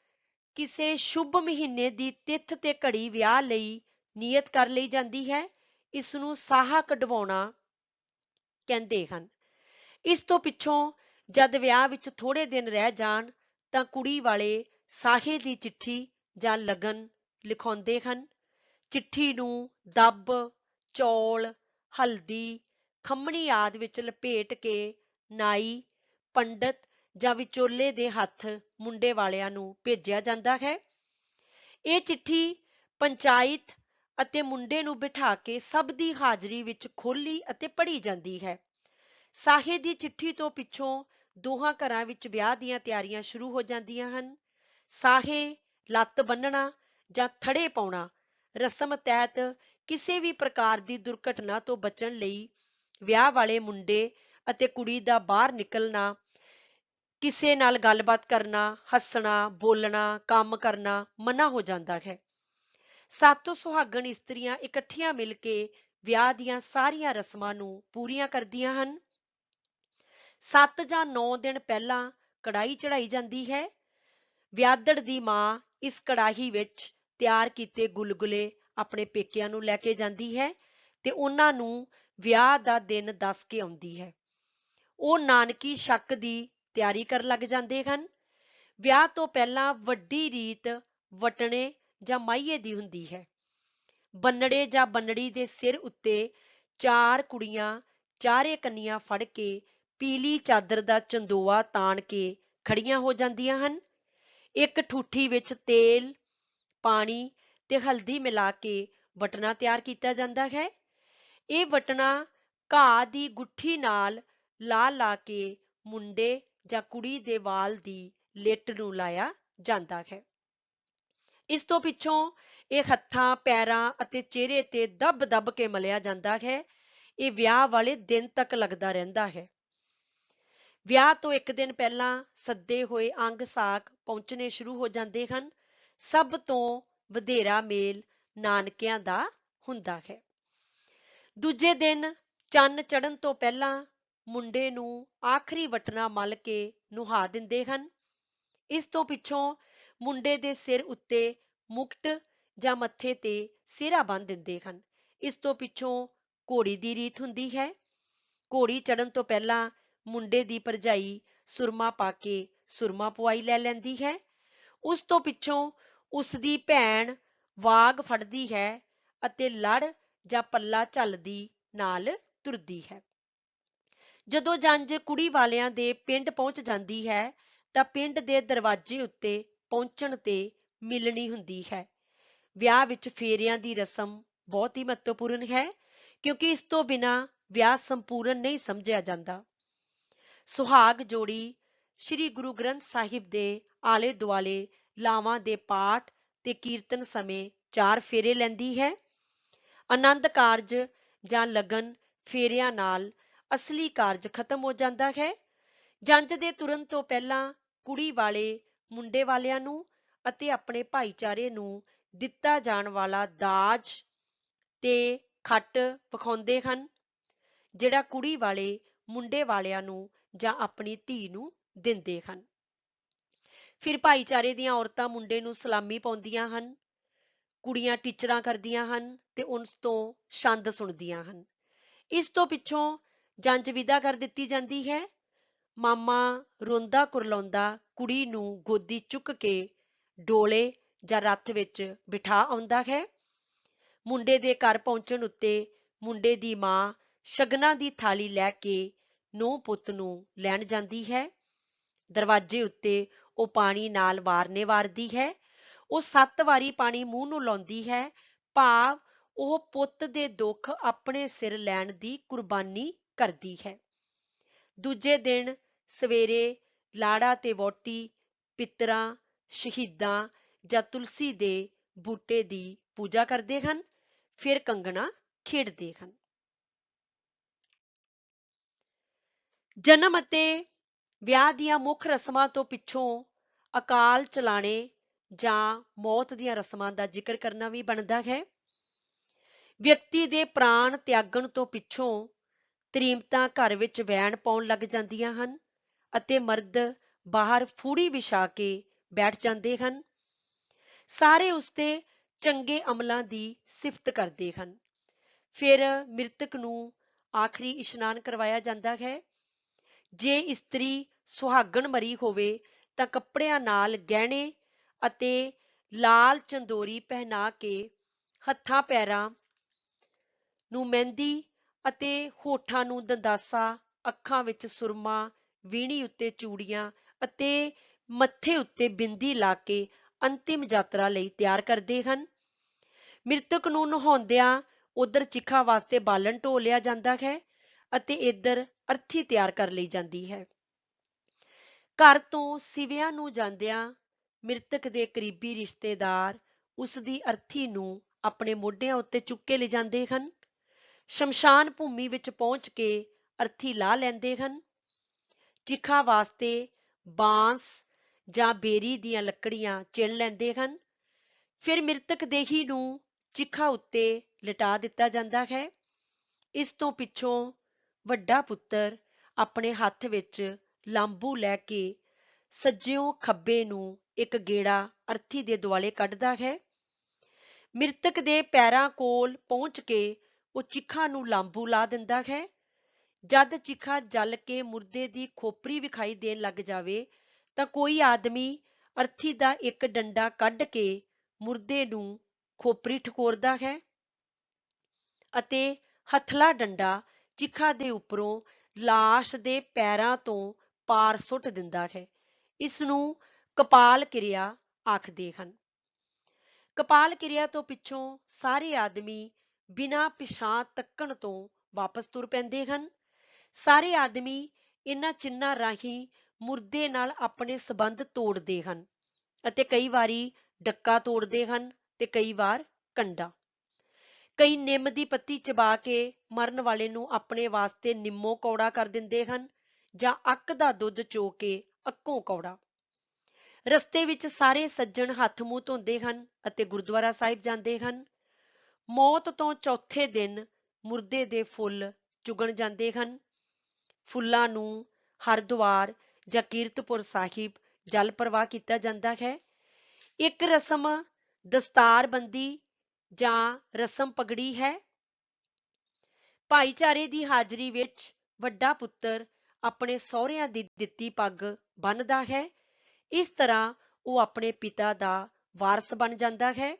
ਕਿਸੇ ਸ਼ੁਭ ਮਹੀਨੇ ਦੀ ਤਿੱਥ ਤੇ ਘੜੀ ਵਿਆਹ ਲਈ ਨੀਅਤ ਕਰ ਲਈ ਜਾਂਦੀ ਹੈ। ਇਸ ਨੂੰ ਸਾਹਾ ਕਢਵਾਉਣਾ ਕਹਿੰਦੇ ਹਨ। ਇਸ ਤੋਂ ਪਿੱਛੋਂ ਜਦ ਵਿਆਹ ਵਿੱਚ ਥੋੜੇ ਦਿਨ ਰਹਿ ਜਾਣ ਤਾਂ ਕੁੜੀ ਵਾਲੇ ਸਾਹੇ ਦੀ ਚਿੱਠੀ ਜਾਂ ਲਗਨ ਲਿਖਾਉਂਦੇ ਹਨ। ਚਿੱਠੀ ਨੂੰ ਦੱਬ, ਚੌਲ, ਹਲਦੀ, ਖੰਮਣੀ ਆਦਿ ਵਿੱਚ ਲਪੇਟ ਕੇ ਨਾਈ, ਪੰਡਤ ਜਾਂ ਵਿਚੋਲੇ ਦੇ ਹੱਥ ਮੁੰਡੇ ਵਾਲਿਆਂ ਨੂੰ ਭੇਜਿਆ ਜਾਂਦਾ ਹੈ। ਇਹ ਚਿੱਠੀ ਪੰਚਾਇਤ ਅਤੇ ਮੁੰਡੇ ਨੂੰ ਬਿਠਾ ਕੇ ਸਭ ਦੀ ਹਾਜ਼ਰੀ ਵਿੱਚ ਖੋਲੀ ਅਤੇ ਪੜ੍ਹੀ ਜਾਂਦੀ ਹੈ। ਸਾਹੇ ਦੀ ਚਿੱਠੀ ਤੋਂ ਪਿੱਛੋਂ ਦੋਹਾਂ ਘਰਾਂ ਵਿੱਚ ਵਿਆਹ ਦੀਆਂ ਤਿਆਰੀਆਂ ਸ਼ੁਰੂ ਹੋ ਜਾਂਦੀਆਂ ਹਨ। ਸਾਹੇ, ਲੱਤ ਬੰਨ੍ਹਣਾ ਜਾਂ ਥੜੇ ਪਾਉਣਾ ਰਸਮ ਤਹਿਤ ਕਿਸੇ ਵੀ ਪ੍ਰਕਾਰ ਦੀ ਦੁਰਘਟਨਾ ਤੋਂ ਬਚਣ ਲਈ ਵਿਆਹ ਵਾਲੇ ਮੁੰਡੇ ਅਤੇ ਕੁੜੀ ਦਾ ਬਾਹਰ ਨਿਕਲਣਾ, ਕਿਸੇ ਨਾਲ ਗੱਲਬਾਤ ਕਰਨਾ, ਹੱਸਣਾ, ਬੋਲਣਾ, ਕੰਮ ਕਰਨਾ ਮਨ੍ਹਾ ਹੋ ਜਾਂਦਾ ਹੈ। 7 ਸੁਹਾਗਣ ਇਸਤਰੀਆਂ ਇਕੱਠੀਆਂ ਮਿਲ ਕੇ ਵਿਆਹ ਦੀਆਂ ਸਾਰੀਆਂ ਰਸਮਾਂ ਨੂੰ ਪੂਰੀਆਂ ਕਰਦੀਆਂ ਹਨ। 7 ਜਾਂ 9 ਦਿਨ ਪਹਿਲਾਂ ਕੜਾਹੀ ਚੜਾਈ ਜਾਂਦੀ ਹੈ। ਵਿਆਹਦੜ ਦੀ ਮਾਂ ਇਸ ਕੜਾਹੀ ਵਿੱਚ ਤਿਆਰ ਕੀਤੇ ਗੁਲਗੁਲੇ ਆਪਣੇ ਪੇਕਿਆਂ ਨੂੰ ਲੈ ਕੇ ਜਾਂਦੀ ਹੈ ਤੇ ਉਹਨਾਂ ਨੂੰ ਵਿਆਹ ਦਾ ਦਿਨ ਦੱਸ ਕੇ ਆਉਂਦੀ ਹੈ। ਉਹ ਨਾਨਕੀ ਸ਼ੱਕ ਦੀ ਤਿਆਰੀ ਕਰਨ ਲੱਗ ਜਾਂਦੇ ਹਨ। ਵਿਆਹ ਤੋਂ ਪਹਿਲਾਂ ਵੱਡੀ ਰੀਤ ਵਟਣੇ ਜਾਂ ਮਾਹੀਏ ਦੀ ਹੁੰਦੀ ਹੈ। ਬੰਨੜੇ ਜਾਂ ਬੰਨੜੀ ਦੇ ਸਿਰ ਉੱਤੇ 4 ਕੁੜੀਆਂ ਚਾਰੇ ਕੰਨੀਆਂ ਫੜ ਕੇ ਪੀਲੀ ਚਾਦਰ ਦਾ ਚੰਦੋਆ ਤਾਣ ਕੇ ਖੜੀਆਂ ਹੋ ਜਾਂਦੀਆਂ ਹਨ। ਇੱਕ ਠੂਠੀ ਵਿੱਚ ਤੇਲ, ਪਾਣੀ ਤੇ ਹਲਦੀ ਮਿਲਾ ਕੇ ਵਟਣਾ ਤਿਆਰ ਕੀਤਾ ਜਾਂਦਾ ਹੈ। ਇਹ ਵਟਣਾ ਘਾਹ ਦੀ ਗੁੱਠੀ ਨਾਲ ਲਾ ਕੇ ਮੁੰਡੇ ਜਾਂ ਕੁੜੀ ਦੇ ਵਾਲ ਦੀ ਲਿੱਟ ਨੂੰ ਲਾਇਆ ਜਾਂਦਾ ਹੈ। ਇਸ ਤੋਂ ਪਿੱਛੋਂ ਇਹ ਹੱਥਾਂ, ਪੈਰਾਂ ਅਤੇ ਚਿਹਰੇ ਤੇ ਦੱਬ ਕੇ ਮਲਿਆ ਜਾਂਦਾ ਹੈ। ਇਹ ਵਿਆਹ ਵਾਲੇ ਦਿਨ ਤੱਕ ਲੱਗਦਾ ਰਹਿੰਦਾ ਹੈ। ਵਿਆਹ ਤੋਂ 1 ਦਿਨ ਪਹਿਲਾਂ ਸੱਦੇ ਹੋਏ ਅੰਗ ਸਾਕ ਪਹੁੰਚਣੇ ਸ਼ੁਰੂ ਹੋ ਜਾਂਦੇ ਹਨ। ਸਭ ਤੋਂ ਵਧੇਰਾ ਮੇਲ ਨਾਨਕਿਆਂ ਦਾ ਹੁੰਦਾ ਹੈ। ਦੂਜੇ ਦਿਨ ਚੰਨ ਚੜ੍ਹਨ ਤੋਂ ਪਹਿਲਾਂ ਮੁੰਡੇ ਨੂੰ ਆਖਰੀ ਵਟਣਾ ਮਲ ਕੇ ਨੁਹਾ ਦਿੰਦੇ ਹਨ। ਇਸ ਤੋਂ ਪਿੱਛੋਂ ਮੁੰਡੇ ਦੇ ਸਿਰ ਉੱਤੇ ਮੁਕਟ ਜਾਂ ਮੱਥੇ ਤੇ ਸਿਹਰਾ ਬੰਨ੍ਹ ਦਿੰਦੇ ਹਨ। ਇਸ ਤੋਂ ਪਿੱਛੋਂ ਘੋੜੀ ਦੀ ਰੀਤ ਹੁੰਦੀ ਹੈ। ਘੋੜੀ ਚੜ੍ਹਨ ਤੋਂ ਪਹਿਲਾਂ ਮੁੰਡੇ ਦੀ ਭਰਜਾਈ ਸੁਰਮਾ ਪਾ ਕੇ ਸੁਰਮਾ ਪਵਾਈ ਲੈ ਲੈਂਦੀ ਹੈ। ਉਸ ਤੋਂ ਪਿੱਛੋਂ ਉਸ ਦੀ ਭੈਣ ਵਾਗ ਫੜਦੀ ਹੈ ਅਤੇ ਲੜ ਜਾਂ ਪੱਲਾ ਝੱਲਦੀ ਨਾਲ ਤੁਰਦੀ ਹੈ। ਜਦੋਂ ਜੰਝ ਕੁੜੀ ਵਾਲਿਆਂ ਦੇ ਪਿੰਡ ਪਹੁੰਚ ਜਾਂਦੀ ਹੈ ਤਾਂ ਪਿੰਡ ਦੇ ਦਰਵਾਜ਼ੇ ਉੱਤੇ ਪਹੁੰਚਣ ਤੇ ਮਿਲਣੀ ਹੁੰਦੀ ਹੈ। ਵਿਆਹ ਵਿੱਚ ਫੇਰਿਆਂ ਦੀ ਰਸਮ ਬਹੁਤ ਹੀ ਮਹੱਤਵਪੂਰਨ ਹੈ, ਕਿਉਂਕਿ ਇਸ ਤੋਂ ਬਿਨਾਂ ਵਿਆਹ ਸੰਪੂਰਨ ਨਹੀਂ ਸਮਝਿਆ ਜਾਂਦਾ। ਸੁਹਾਗ ਜੋੜੀ ਸ੍ਰੀ ਗੁਰੂ ਗ੍ਰੰਥ ਸਾਹਿਬ ਦੇ ਆਲੇ ਦੁਆਲੇ ਲਾਵਾਂ ਦੇ ਪਾਠ ਤੇ ਕੀਰਤਨ ਸਮੇਂ 4 ਫੇਰੇ ਲੈਂਦੀ ਹੈ। ਆਨੰਦ ਕਾਰਜ ਜਾਂ ਲਗਨ ਫੇਰਿਆਂ ਨਾਲ ਅਸਲੀ ਕਾਰਜ ਖਤਮ ਹੋ ਜਾਂਦਾ ਹੈ। ਜੰਝ ਦੇ ਤੁਰਨ ਤੋਂ ਪਹਿਲਾਂ ਕੁੜੀ ਵਾਲੇ ਮੁੰਡੇ ਵਾਲਿਆਂ ਨੂੰ ਅਤੇ ਆਪਣੇ ਭਾਈਚਾਰੇ ਨੂੰ ਦਿੱਤਾ ਜਾਣ ਵਾਲਾ ਦਾਜ ਤੇ ਖੱਟ ਵਿਖਾਉਂਦੇ ਹਨ, ਜਿਹੜਾ ਕੁੜੀ ਵਾਲੇ ਮੁੰਡੇ ਵਾਲਿਆਂ ਨੂੰ ਜਾਂ ਆਪਣੀ ਧੀ ਨੂੰ ਦਿੰਦੇ ਹਨ। ਫਿਰ ਭਾਈਚਾਰੇ ਦੀਆਂ ਔਰਤਾਂ ਮੁੰਡੇ ਨੂੰ ਸਲਾਮੀ ਪਾਉਂਦੀਆਂ ਹਨ, ਕੁੜੀਆਂ ਟੀਚਰਾਂ ਕਰਦੀਆਂ ਹਨ ਤੇ ਉਸ ਤੋਂ ਛੰਦ ਸੁਣਦੀਆਂ ਹਨ। ਇਸ ਤੋਂ ਪਿੱਛੋਂ ਜੰਝ ਵਿਦਾ ਕਰ ਦਿੱਤੀ ਜਾਂਦੀ ਹੈ। ਮਾਮਾ ਰੋਂਦਾ ਕੁਰਲਾਉਂਦਾ ਕੁੜੀ ਨੂੰ ਗੋਦੀ ਚੁੱਕ ਕੇ ਡੋਲੇ ਜਾਂ ਰੱਥ ਵਿੱਚ ਬਿਠਾ ਆਉਂਦਾ ਹੈ। ਮੁੰਡੇ ਦੇ ਘਰ ਪਹੁੰਚਣ ਉੱਤੇ ਮੁੰਡੇ ਦੀ ਮਾਂ ਸ਼ਗਨਾਂ ਦੀ ਥਾਲੀ ਲੈ ਕੇ ਨੂੰਹ ਪੁੱਤ ਨੂੰ ਲੈਣ ਜਾਂਦੀ ਹੈ। ਦਰਵਾਜ਼ੇ ਉੱਤੇ ਉਹ ਪਾਣੀ ਨਾਲ ਵਾਰਨੇ ਵਾਰਦੀ ਹੈ। ਉਹ 7 ਵਾਰੀ ਪਾਣੀ ਮੂੰਹ ਨੂੰ ਲਾਉਂਦੀ ਹੈ, ਭਾਵ ਉਹ ਪੁੱਤ ਦੇ ਦੁੱਖ ਆਪਣੇ ਸਿਰ ਲੈਣ ਦੀ ਕੁਰਬਾਨੀ ਕਰਦੀ ਹੈ। ਦੂਜੇ ਦਿਨ ਸਵੇਰੇ ਲਾੜਾ ਤੇ ਵਹੁਟੀ ਪਿੱਤਰਾਂ, ਸ਼ਹੀਦਾਂ ਜਾਂ ਤੁਲਸੀ ਦੇ ਬੂਟੇ ਦੀ ਪੂਜਾ ਕਰਦੇ ਹਨ, ਫਿਰ ਕੰਗਣਾ ਖੇਡਦੇ ਹਨ। ਜਨਮ ਅਤੇ ਵਿਆਹ ਦੀਆਂ ਮੁੱਖ ਰਸਮਾਂ ਤੋਂ ਪਿੱਛੋਂ ਅਕਾਲ ਚਲਾਣੇ ਜਾਂ ਮੌਤ ਦੀਆਂ ਰਸਮਾਂ ਦਾ ਜ਼ਿਕਰ ਕਰਨਾ ਵੀ ਬਣਦਾ ਹੈ। ਵਿਅਕਤੀ ਦੇ ਪ੍ਰਾਣ ਤਿਆਗਣ ਤੋਂ ਪਿੱਛੋਂ ਤ੍ਰੀਮਤਾਂ ਘਰ ਵਿੱਚ ਵੈਣ ਪਾਉਣ ਲੱਗ ਜਾਂਦੀਆਂ ਹਨ ਅਤੇ ਮਰਦ ਬਾਹਰ ਫੂੜੀ ਵਿਛਾ ਕੇ ਬੈਠ ਜਾਂਦੇ ਹਨ। ਸਾਰੇ ਉਸਦੇ ਚੰਗੇ ਅਮਲਾਂ ਦੀ ਸਿਫਤ ਕਰਦੇ ਹਨ। ਫਿਰ ਮ੍ਰਿਤਕ ਨੂੰ ਆਖਰੀ ਇਸ਼ਨਾਨ ਕਰਵਾਇਆ ਜਾਂਦਾ ਹੈ। ਜੇ ਇਸਤਰੀ ਸੁਹਾਗਣ ਮਰੀ ਹੋਵੇ ਤਾਂ ਕੱਪੜਿਆਂ ਨਾਲ ਗਹਿਣੇ ਅਤੇ ਲਾਲ ਚੰਦੋਰੀ ਪਹਿਨਾ ਕੇ ਹੱਥਾਂ ਪੈਰਾਂ ਨੂੰ ਮਹਿੰਦੀ ਅਤੇ ਹੋਠਾਂ ਨੂੰ ਦੰਦਾਸਾ, ਅੱਖਾਂ ਵਿੱਚ ਸੁਰਮਾ, ਵੀਣੀ ਉੱਤੇ ਚੂੜੀਆਂ ਅਤੇ ਮੱਥੇ ਉੱਤੇ ਬਿੰਦੀ ਲਾ ਕੇ ਅੰਤਿਮ ਯਾਤਰਾ ਲਈ ਤਿਆਰ ਕਰਦੇ ਹਨ। ਮ੍ਰਿਤਕ ਨੂੰ ਨਹਾਉਂਦਿਆਂ ਉਧਰ ਚਿਖਾ ਵਾਸਤੇ ਬਾਲਣ ਢੋ ਲਿਆ ਜਾਂਦਾ ਹੈ ਅਤੇ ਇੱਧਰ ਅਰਥੀ ਤਿਆਰ ਕਰ ਲਈ ਜਾਂਦੀ ਹੈ। ਘਰ ਤੋਂ ਸਿਵਿਆਂ ਨੂੰ ਜਾਂਦਿਆਂ ਮ੍ਰਿਤਕ ਦੇ ਕਰੀਬੀ ਰਿਸ਼ਤੇਦਾਰ ਉਸ ਦੀ ਅਰਥੀ ਨੂੰ ਆਪਣੇ ਮੋਢਿਆਂ ਉੱਤੇ ਚੁੱਕ ਕੇ ਲਿਜਾਂਦੇ ਹਨ। ਸ਼ਮਸ਼ਾਨ ਭੂਮੀ ਵਿੱਚ ਪਹੁੰਚ ਕੇ ਅਰਥੀ ਲਾ ਲੈਂਦੇ ਹਨ। ਚਿਖਾ ਵਾਸਤੇ ਬਾਂਸ ਜਾਂ ਬੇਰੀ ਦੀਆਂ ਲੱਕੜੀਆਂ ਚਿਣ ਲੈਂਦੇ ਹਨ। ਫਿਰ ਮ੍ਰਿਤਕ ਦੇਹੀ ਨੂੰ ਚਿਖਾ ਉੱਤੇ ਲਿਟਾ ਦਿੱਤਾ ਜਾਂਦਾ ਹੈ। ਇਸ ਤੋਂ ਪਿੱਛੋਂ ਵੱਡਾ ਪੁੱਤਰ ਆਪਣੇ ਹੱਥ ਵਿੱਚ ਲਾਂਬੂ ਲੈ ਕੇ ਸੱਜਿਓਂ ਖੱਬੇ ਨੂੰ ਇੱਕ ਗੇੜਾ ਅਰਥੀ ਦੇ ਦੁਆਲੇ ਕੱਢਦਾ ਹੈ। ਮ੍ਰਿਤਕ ਦੇ ਪੈਰਾਂ ਕੋਲ ਪਹੁੰਚ ਕੇ ਉਹ ਚਿਖਾ ਨੂੰ ਲਾਂਬੂ ਲਾ ਦਿੰਦਾ ਹੈ। ਜਦ ਚਿਖਾ ਜਲ ਕੇ ਮੁਰਦੇ ਦੀ ਖੋਪਰੀ ਵਿਖਾਈ ਦੇਣ ਲੱਗ ਜਾਵੇ ਤਾਂ ਕੋਈ ਆਦਮੀ ਅਰਥੀ ਦਾ ਇੱਕ ਡੰਡਾ ਕੱਢ ਕੇ ਮੁਰਦੇ ਨੂੰ ਖੋਪਰੀ ਠਕੋਰਦਾ ਹੈ ਅਤੇ ਹਥਲਾ ਡੰਡਾ ਚਿਖਾ ਦੇ ਉੱਪਰੋਂ ਲਾਸ਼ ਦੇ ਪੈਰਾਂ ਤੋਂ ਪਾਰ ਸੁੱਟ ਦਿੰਦਾ ਹੈ। ਇਸ ਨੂੰ ਕਪਾਲ ਕਿਰਿਆ ਆਖਦੇ ਹਨ। ਕਪਾਲ ਕਿਰਿਆ ਤੋਂ ਪਿੱਛੋਂ ਸਾਰੇ ਆਦਮੀ ਬਿਨਾਂ ਪਿਛਾਂਹ ਤੱਕਣ ਤੋਂ ਵਾਪਸ ਤੁਰ ਪੈਂਦੇ ਹਨ। ਸਾਰੇ ਆਦਮੀ ਇਹਨਾਂ ਚਿੰਨ੍ਹਾਂ ਰਾਹੀਂ ਮੁਰਦੇ ਨਾਲ ਆਪਣੇ ਸੰਬੰਧ ਤੋੜਦੇ ਹਨ ਅਤੇ ਕਈ ਵਾਰੀ ਡੱਕਾ ਤੋੜਦੇ ਹਨ ਤੇ ਕਈ ਵਾਰ ਕੰਡਾ। ਕਈ ਨਿੰਮ ਦੀ ਪੱਤੀ ਚਬਾ ਕੇ ਮਰਨ ਵਾਲੇ ਨੂੰ ਆਪਣੇ ਵਾਸਤੇ ਨਿੰਮੋਂ ਕੌੜਾ ਕਰ ਦਿੰਦੇ ਹਨ ਜਾਂ ਅੱਕ ਦਾ ਦੁੱਧ ਚੋ ਕੇ ਅੱਕੋਂ ਕੌੜਾ। ਰਸਤੇ ਵਿੱਚ ਸਾਰੇ ਸੱਜਣ ਹੱਥ ਮੂੰਹ ਧੋਂਦੇ ਹਨ ਅਤੇ ਗੁਰਦੁਆਰਾ ਸਾਹਿਬ ਜਾਂਦੇ ਹਨ। ਮੌਤ ਤੋਂ ਚੌਥੇ ਦਿਨ ਮੁਰਦੇ ਦੇ ਫੁੱਲ ਚੁਗਣ ਜਾਂਦੇ ਹਨ। ਫੁੱਲਾਂ ਨੂੰ ਹਰਿਦੁਆਰ ਜਾਂ ਕੀਰਤਪੁਰ ਸਾਹਿਬ ਜਲ ਪ੍ਰਵਾਹ ਕੀਤਾ ਜਾਂਦਾ ਹੈ। ਇੱਕ ਰਸਮ ਦਸਤਾਰਬੰਦੀ ਜਾਂ ਰਸਮ ਪਗੜੀ ਹੈ। ਭਾਈਚਾਰੇ ਦੀ ਹਾਜ਼ਰੀ ਵਿੱਚ ਵੱਡਾ ਪੁੱਤਰ ਆਪਣੇ ਸਹੁਰਿਆਂ ਦੀ ਦਿੱਤੀ ਪੱਗ ਬੰਨ੍ਹਦਾ ਹੈ। ਇਸ ਤਰ੍ਹਾਂ ਉਹ ਆਪਣੇ ਪਿਤਾ ਦਾ ਵਾਰਸ ਬਣ ਜਾਂਦਾ ਹੈ।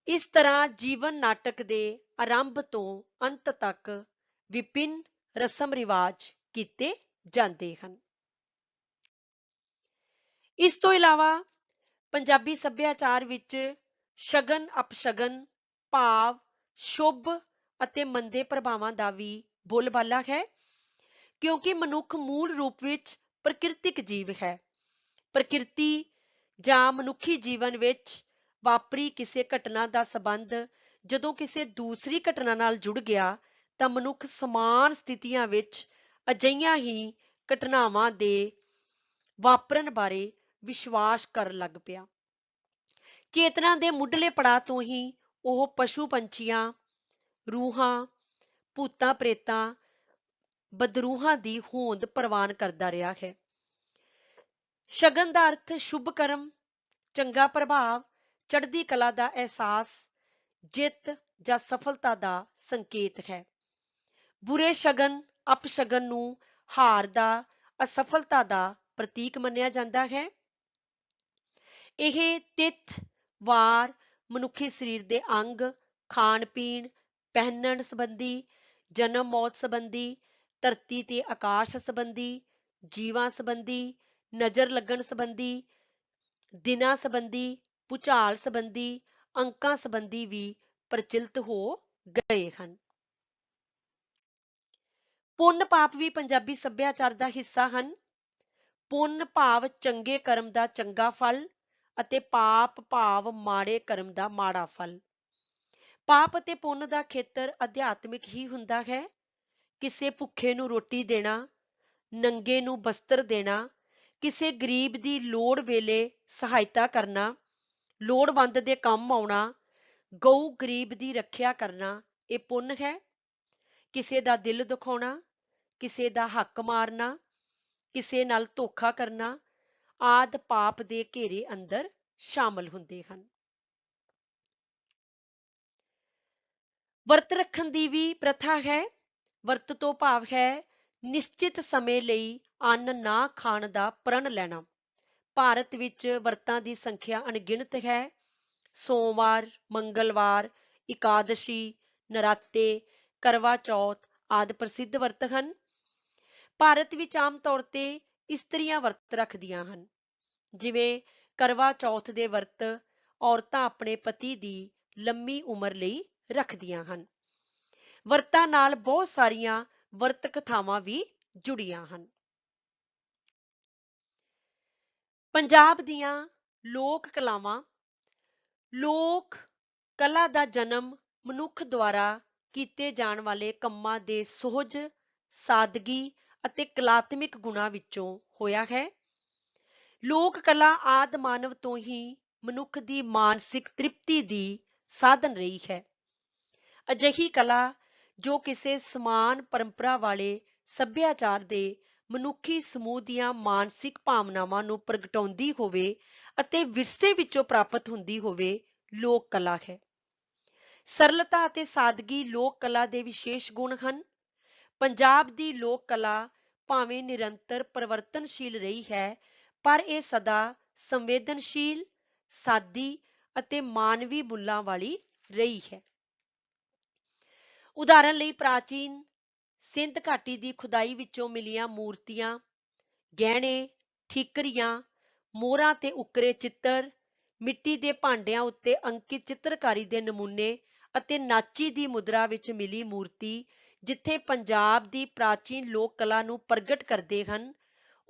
ਇਸ ਤਰ੍ਹਾਂ ਜੀਵਨ ਨਾਟਕ ਦੇ ਆਰੰਭ ਤੋਂ ਅੰਤ ਤੱਕ ਵਿਭਿੰਨ ਰਸਮ ਰਿਵਾਜ ਕੀਤੇ ਜਾਂਦੇ ਹਨ। ਇਸ ਤੋਂ ਇਲਾਵਾ ਪੰਜਾਬੀ ਸੱਭਿਆਚਾਰ ਵਿੱਚ ਸ਼ਗਨ ਅਪਸ਼ਗਨ ਭਾਵ ਸ਼ੁਭ ਅਤੇ ਮੰਦੇ ਪ੍ਰਭਾਵਾਂ ਦਾ ਵੀ ਬੋਲਬਾਲਾ ਹੈ, ਕਿਉਂਕਿ ਮਨੁੱਖ ਮੂਲ ਰੂਪ ਵਿੱਚ ਪ੍ਰਕਿਰਤਿਕ ਜੀਵ ਹੈ। ਪ੍ਰਕਿਰਤੀ ਜਾਂ ਮਨੁੱਖੀ ਜੀਵਨ ਵਿੱਚ ਵਾਪਰੀ ਕਿਸੇ ਘਟਨਾ ਦਾ ਸੰਬੰਧ ਜਦੋਂ ਕਿਸੇ ਦੂਸਰੀ ਘਟਨਾ ਨਾਲ ਜੁੜ ਗਿਆ ਤਾਂ ਮਨੁੱਖ ਸਮਾਨ ਸਥਿਤੀਆਂ ਵਿੱਚ ਅਜਿਹੀਆਂ ਹੀ ਘਟਨਾਵਾਂ ਦੇ ਵਾਪਰਨ ਬਾਰੇ ਵਿਸ਼ਵਾਸ ਕਰਨ ਲੱਗ ਪਿਆ। ਚੇਤਨਾ ਦੇ ਮੁੱਢਲੇ ਪੜਾਅ ਤੋਂ ਹੀ ਉਹ ਪਸ਼ੂ ਪੰਛੀਆਂ, ਰੂਹਾਂ, ਭੂਤਾਂ ਪ੍ਰੇਤਾਂ, ਬਦਰੂਹਾਂ ਦੀ ਹੋਂਦ ਪ੍ਰਵਾਨ ਕਰਦਾ ਰਿਹਾ ਹੈ। ਸ਼ਗਨ ਦਾ ਅਰਥ ਸ਼ੁਭ ਕਰਮ, ਚੰਗਾ ਪ੍ਰਭਾਵ, ਚੜ੍ਹਦੀ ਕਲਾ ਦਾ ਅਹਿਸਾਸ, ਜਿੱਤ ਜਾਂ ਸਫਲਤਾ ਦਾ ਸੰਕੇਤ ਹੈ। ਬੁਰੇ ਸ਼ਗਨ ਅਪਸ਼ਗਨ ਨੂੰ ਹਾਰ ਦਾ, ਅਸਫਲਤਾ ਦਾ ਪ੍ਰਤੀਕ ਮੰਨਿਆ ਜਾਂਦਾ ਹੈ। ਇਹ ਤਿੱਥ, ਵਾਰ, ਮਨੁੱਖੀ ਸਰੀਰ ਦੇ ਅੰਗ, ਖਾਣ ਪੀਣ, ਪਹਿਨਣ ਸੰਬੰਧੀ, ਜਨਮ ਮੌਤ ਸੰਬੰਧੀ, ਧਰਤੀ ਤੇ ਆਕਾਸ਼ ਸੰਬੰਧੀ, ਜੀਵਾਂ ਸੰਬੰਧੀ, ਨਜ਼ਰ ਲੱਗਣ ਸੰਬੰਧੀ, ਦਿਨਾਂ ਸੰਬੰਧੀ, ਭੂਚਾਲ ਸੰਬੰਧੀ, ਅੰਕਾਂ ਸੰਬੰਧੀ ਵੀ ਪ੍ਰਚਲਿਤ ਹੋ ਗਏ ਹਨ। ਪੁੰਨ ਪਾਪ ਵੀ ਪੰਜਾਬੀ ਸੱਭਿਆਚਾਰ ਦਾ ਹਿੱਸਾ ਹਨ। ਪੁੰਨ ਭਾਵ ਚੰਗੇ ਕਰਮ ਦਾ ਚੰਗਾ ਫਲ ਅਤੇ ਪਾਪ ਭਾਵ ਮਾੜੇ ਕਰਮ ਦਾ ਮਾੜਾ ਫਲ। ਪਾਪ ਅਤੇ ਪੁੰਨ ਦਾ ਖੇਤਰ ਅਧਿਆਤਮਿਕ ਹੀ ਹੁੰਦਾ ਹੈ। ਕਿਸੇ ਭੁੱਖੇ ਨੂੰ ਰੋਟੀ ਦੇਣਾ, ਨੰਗੇ ਨੂੰ ਬਸਤਰ ਦੇਣਾ, ਕਿਸੇ ਗਰੀਬ ਦੀ ਲੋੜ ਵੇਲੇ ਸਹਾਇਤਾ ਕਰਨਾ, ਲੋੜਵੰਦ ਦੇ ਕੰਮ ਆਉਣਾ, ਗਊ ਗਰੀਬ ਦੀ ਰੱਖਿਆ ਕਰਨਾ, ਇਹ ਪੁੰਨ ਹੈ। ਕਿਸੇ ਦਾ ਦਿਲ ਦੁਖਾਉਣਾ, ਕਿਸੇ ਦਾ ਹੱਕ ਮਾਰਨਾ, ਕਿਸੇ ਨਾਲ ਧੋਖਾ ਕਰਨਾ ਆਦਿ ਪਾਪ ਦੇ ਘੇਰੇ ਅੰਦਰ ਸ਼ਾਮਲ ਹੁੰਦੇ ਹਨ। ਵਰਤ ਰੱਖਣ ਦੀ ਵੀ ਪ੍ਰਥਾ ਹੈ। ਵਰਤ ਤੋਂ ਭਾਵ ਹੈ ਨਿਸ਼ਚਿਤ ਸਮੇਂ ਲਈ ਅੰਨ ਨਾ ਖਾਣ ਦਾ ਪ੍ਰਣ ਲੈਣਾ। ਭਾਰਤ ਵਿੱਚ ਵਰਤਾਂ ਦੀ ਸੰਖਿਆ ਅਣਗਿਣਤ ਹੈ। ਸੋਮਵਾਰ, ਮੰਗਲਵਾਰ, ਇਕਾਦਸ਼ੀ, ਨਰਾਤੇ, ਕਰਵਾ ਚੌਥ ਆਦਿ ਪ੍ਰਸਿੱਧ ਵਰਤ ਹਨ। ਭਾਰਤ ਵਿੱਚ ਆਮ ਤੌਰ ਤੇ ਇਸਤਰੀਆਂ ਵਰਤ ਰੱਖਦੀਆਂ ਹਨ। ਜਿਵੇਂ ਕਰਵਾ ਚੌਥ ਦੇ ਵਰਤ ਔਰਤਾਂ ਆਪਣੇ ਪਤੀ ਦੀ ਲੰਮੀ ਉਮਰ ਲਈ ਰੱਖਦੀਆਂ ਹਨ। ਵਰਤਾਂ ਨਾਲ ਬਹੁਤ ਸਾਰੀਆਂ ਵਰਤ ਕਥਾਵਾਂ ਵੀ ਜੁੜੀਆਂ ਹਨ। ਪੰਜਾਬ ਦੀਆਂ ਲੋਕ ਕਲਾਵਾਂ। ਲੋਕ ਕਲਾ ਦਾ ਜਨਮ ਮਨੁੱਖ ਦੁਆਰਾ ਕੀਤੇ ਜਾਣ ਵਾਲੇ ਕੰਮਾਂ ਦੇ ਸੁਹਜ, ਸਾਦਗੀ ਅਤੇ ਕਲਾਤਮਿਕ ਗੁਣਾਂ ਵਿੱਚੋਂ ਹੋਇਆ ਹੈ। ਲੋਕ ਕਲਾ ਆਦਿ ਮਾਨਵ ਤੋਂ ਹੀ ਮਨੁੱਖ ਦੀ ਮਾਨਸਿਕ ਤ੍ਰਿਪਤੀ ਦੀ ਸਾਧਨ ਰਹੀ ਹੈ। ਅਜਿਹੀ ਕਲਾ ਜੋ ਕਿਸੇ ਸਮਾਨ ਪਰੰਪਰਾ ਵਾਲੇ ਸੱਭਿਆਚਾਰ ਦੇ ਮਨੁੱਖੀ ਸਮੂਹ ਦੀਆਂ ਮਾਨਸਿਕ ਭਾਵਨਾਵਾਂ ਨੂੰ ਪ੍ਰਗਟਾਉਂਦੀ ਹੋਵੇ ਅਤੇ ਵਿਰਸੇ ਵਿੱਚੋਂ ਪ੍ਰਾਪਤ ਹੁੰਦੀ ਹੋਵੇ, ਲੋਕ ਕਲਾ ਹੈ। ਸਰਲਤਾ ਅਤੇ ਸਾਦਗੀ ਲੋਕ ਕਲਾ ਦੇ ਵਿਸ਼ੇਸ਼ ਗੁਣ ਹਨ। ਪੰਜਾਬ ਦੀ ਲੋਕ ਕਲਾ ਭਾਵੇਂ ਨਿਰੰਤਰ ਪਰਿਵਰਤਨਸ਼ੀਲ ਰਹੀ ਹੈ, ਪਰ ਇਹ ਸਦਾ ਸੰਵੇਦਨਸ਼ੀਲ, ਸਾਦੀ ਅਤੇ ਮਾਨਵੀ ਮੁੱਲਾਂ ਵਾਲੀ ਰਹੀ ਹੈ। ਉਦਾਹਰਨ ਲਈ ਪ੍ਰਾਚੀਨ ਸਿੰਧ ਘਾਟੀ ਦੀ ਖੁਦਾਈ ਵਿੱਚੋਂ ਮਿਲੀਆਂ ਮੂਰਤੀਆਂ, ਗਹਿਣੇ, ਠੀਕਰੀਆਂ, ਮੋਹਰਾਂ ਤੇ ਉੱਕਰੇ ਚਿੱਤਰ, ਮਿੱਟੀ ਦੇ ਭਾਂਡਿਆਂ ਉੱਤੇ ਅੰਕਿਤ ਚਿੱਤਰਕਾਰੀ ਦੇ ਨਮੂਨੇ ਅਤੇ ਨਾਚੀ ਦੀ ਮੁਦਰਾ ਵਿੱਚ ਮਿਲੀ ਮੂਰਤੀ ਜਿੱਥੇ ਪੰਜਾਬ ਦੀ ਪ੍ਰਾਚੀਨ ਲੋਕ ਕਲਾ ਨੂੰ ਪ੍ਰਗਟ ਕਰਦੇ ਹਨ,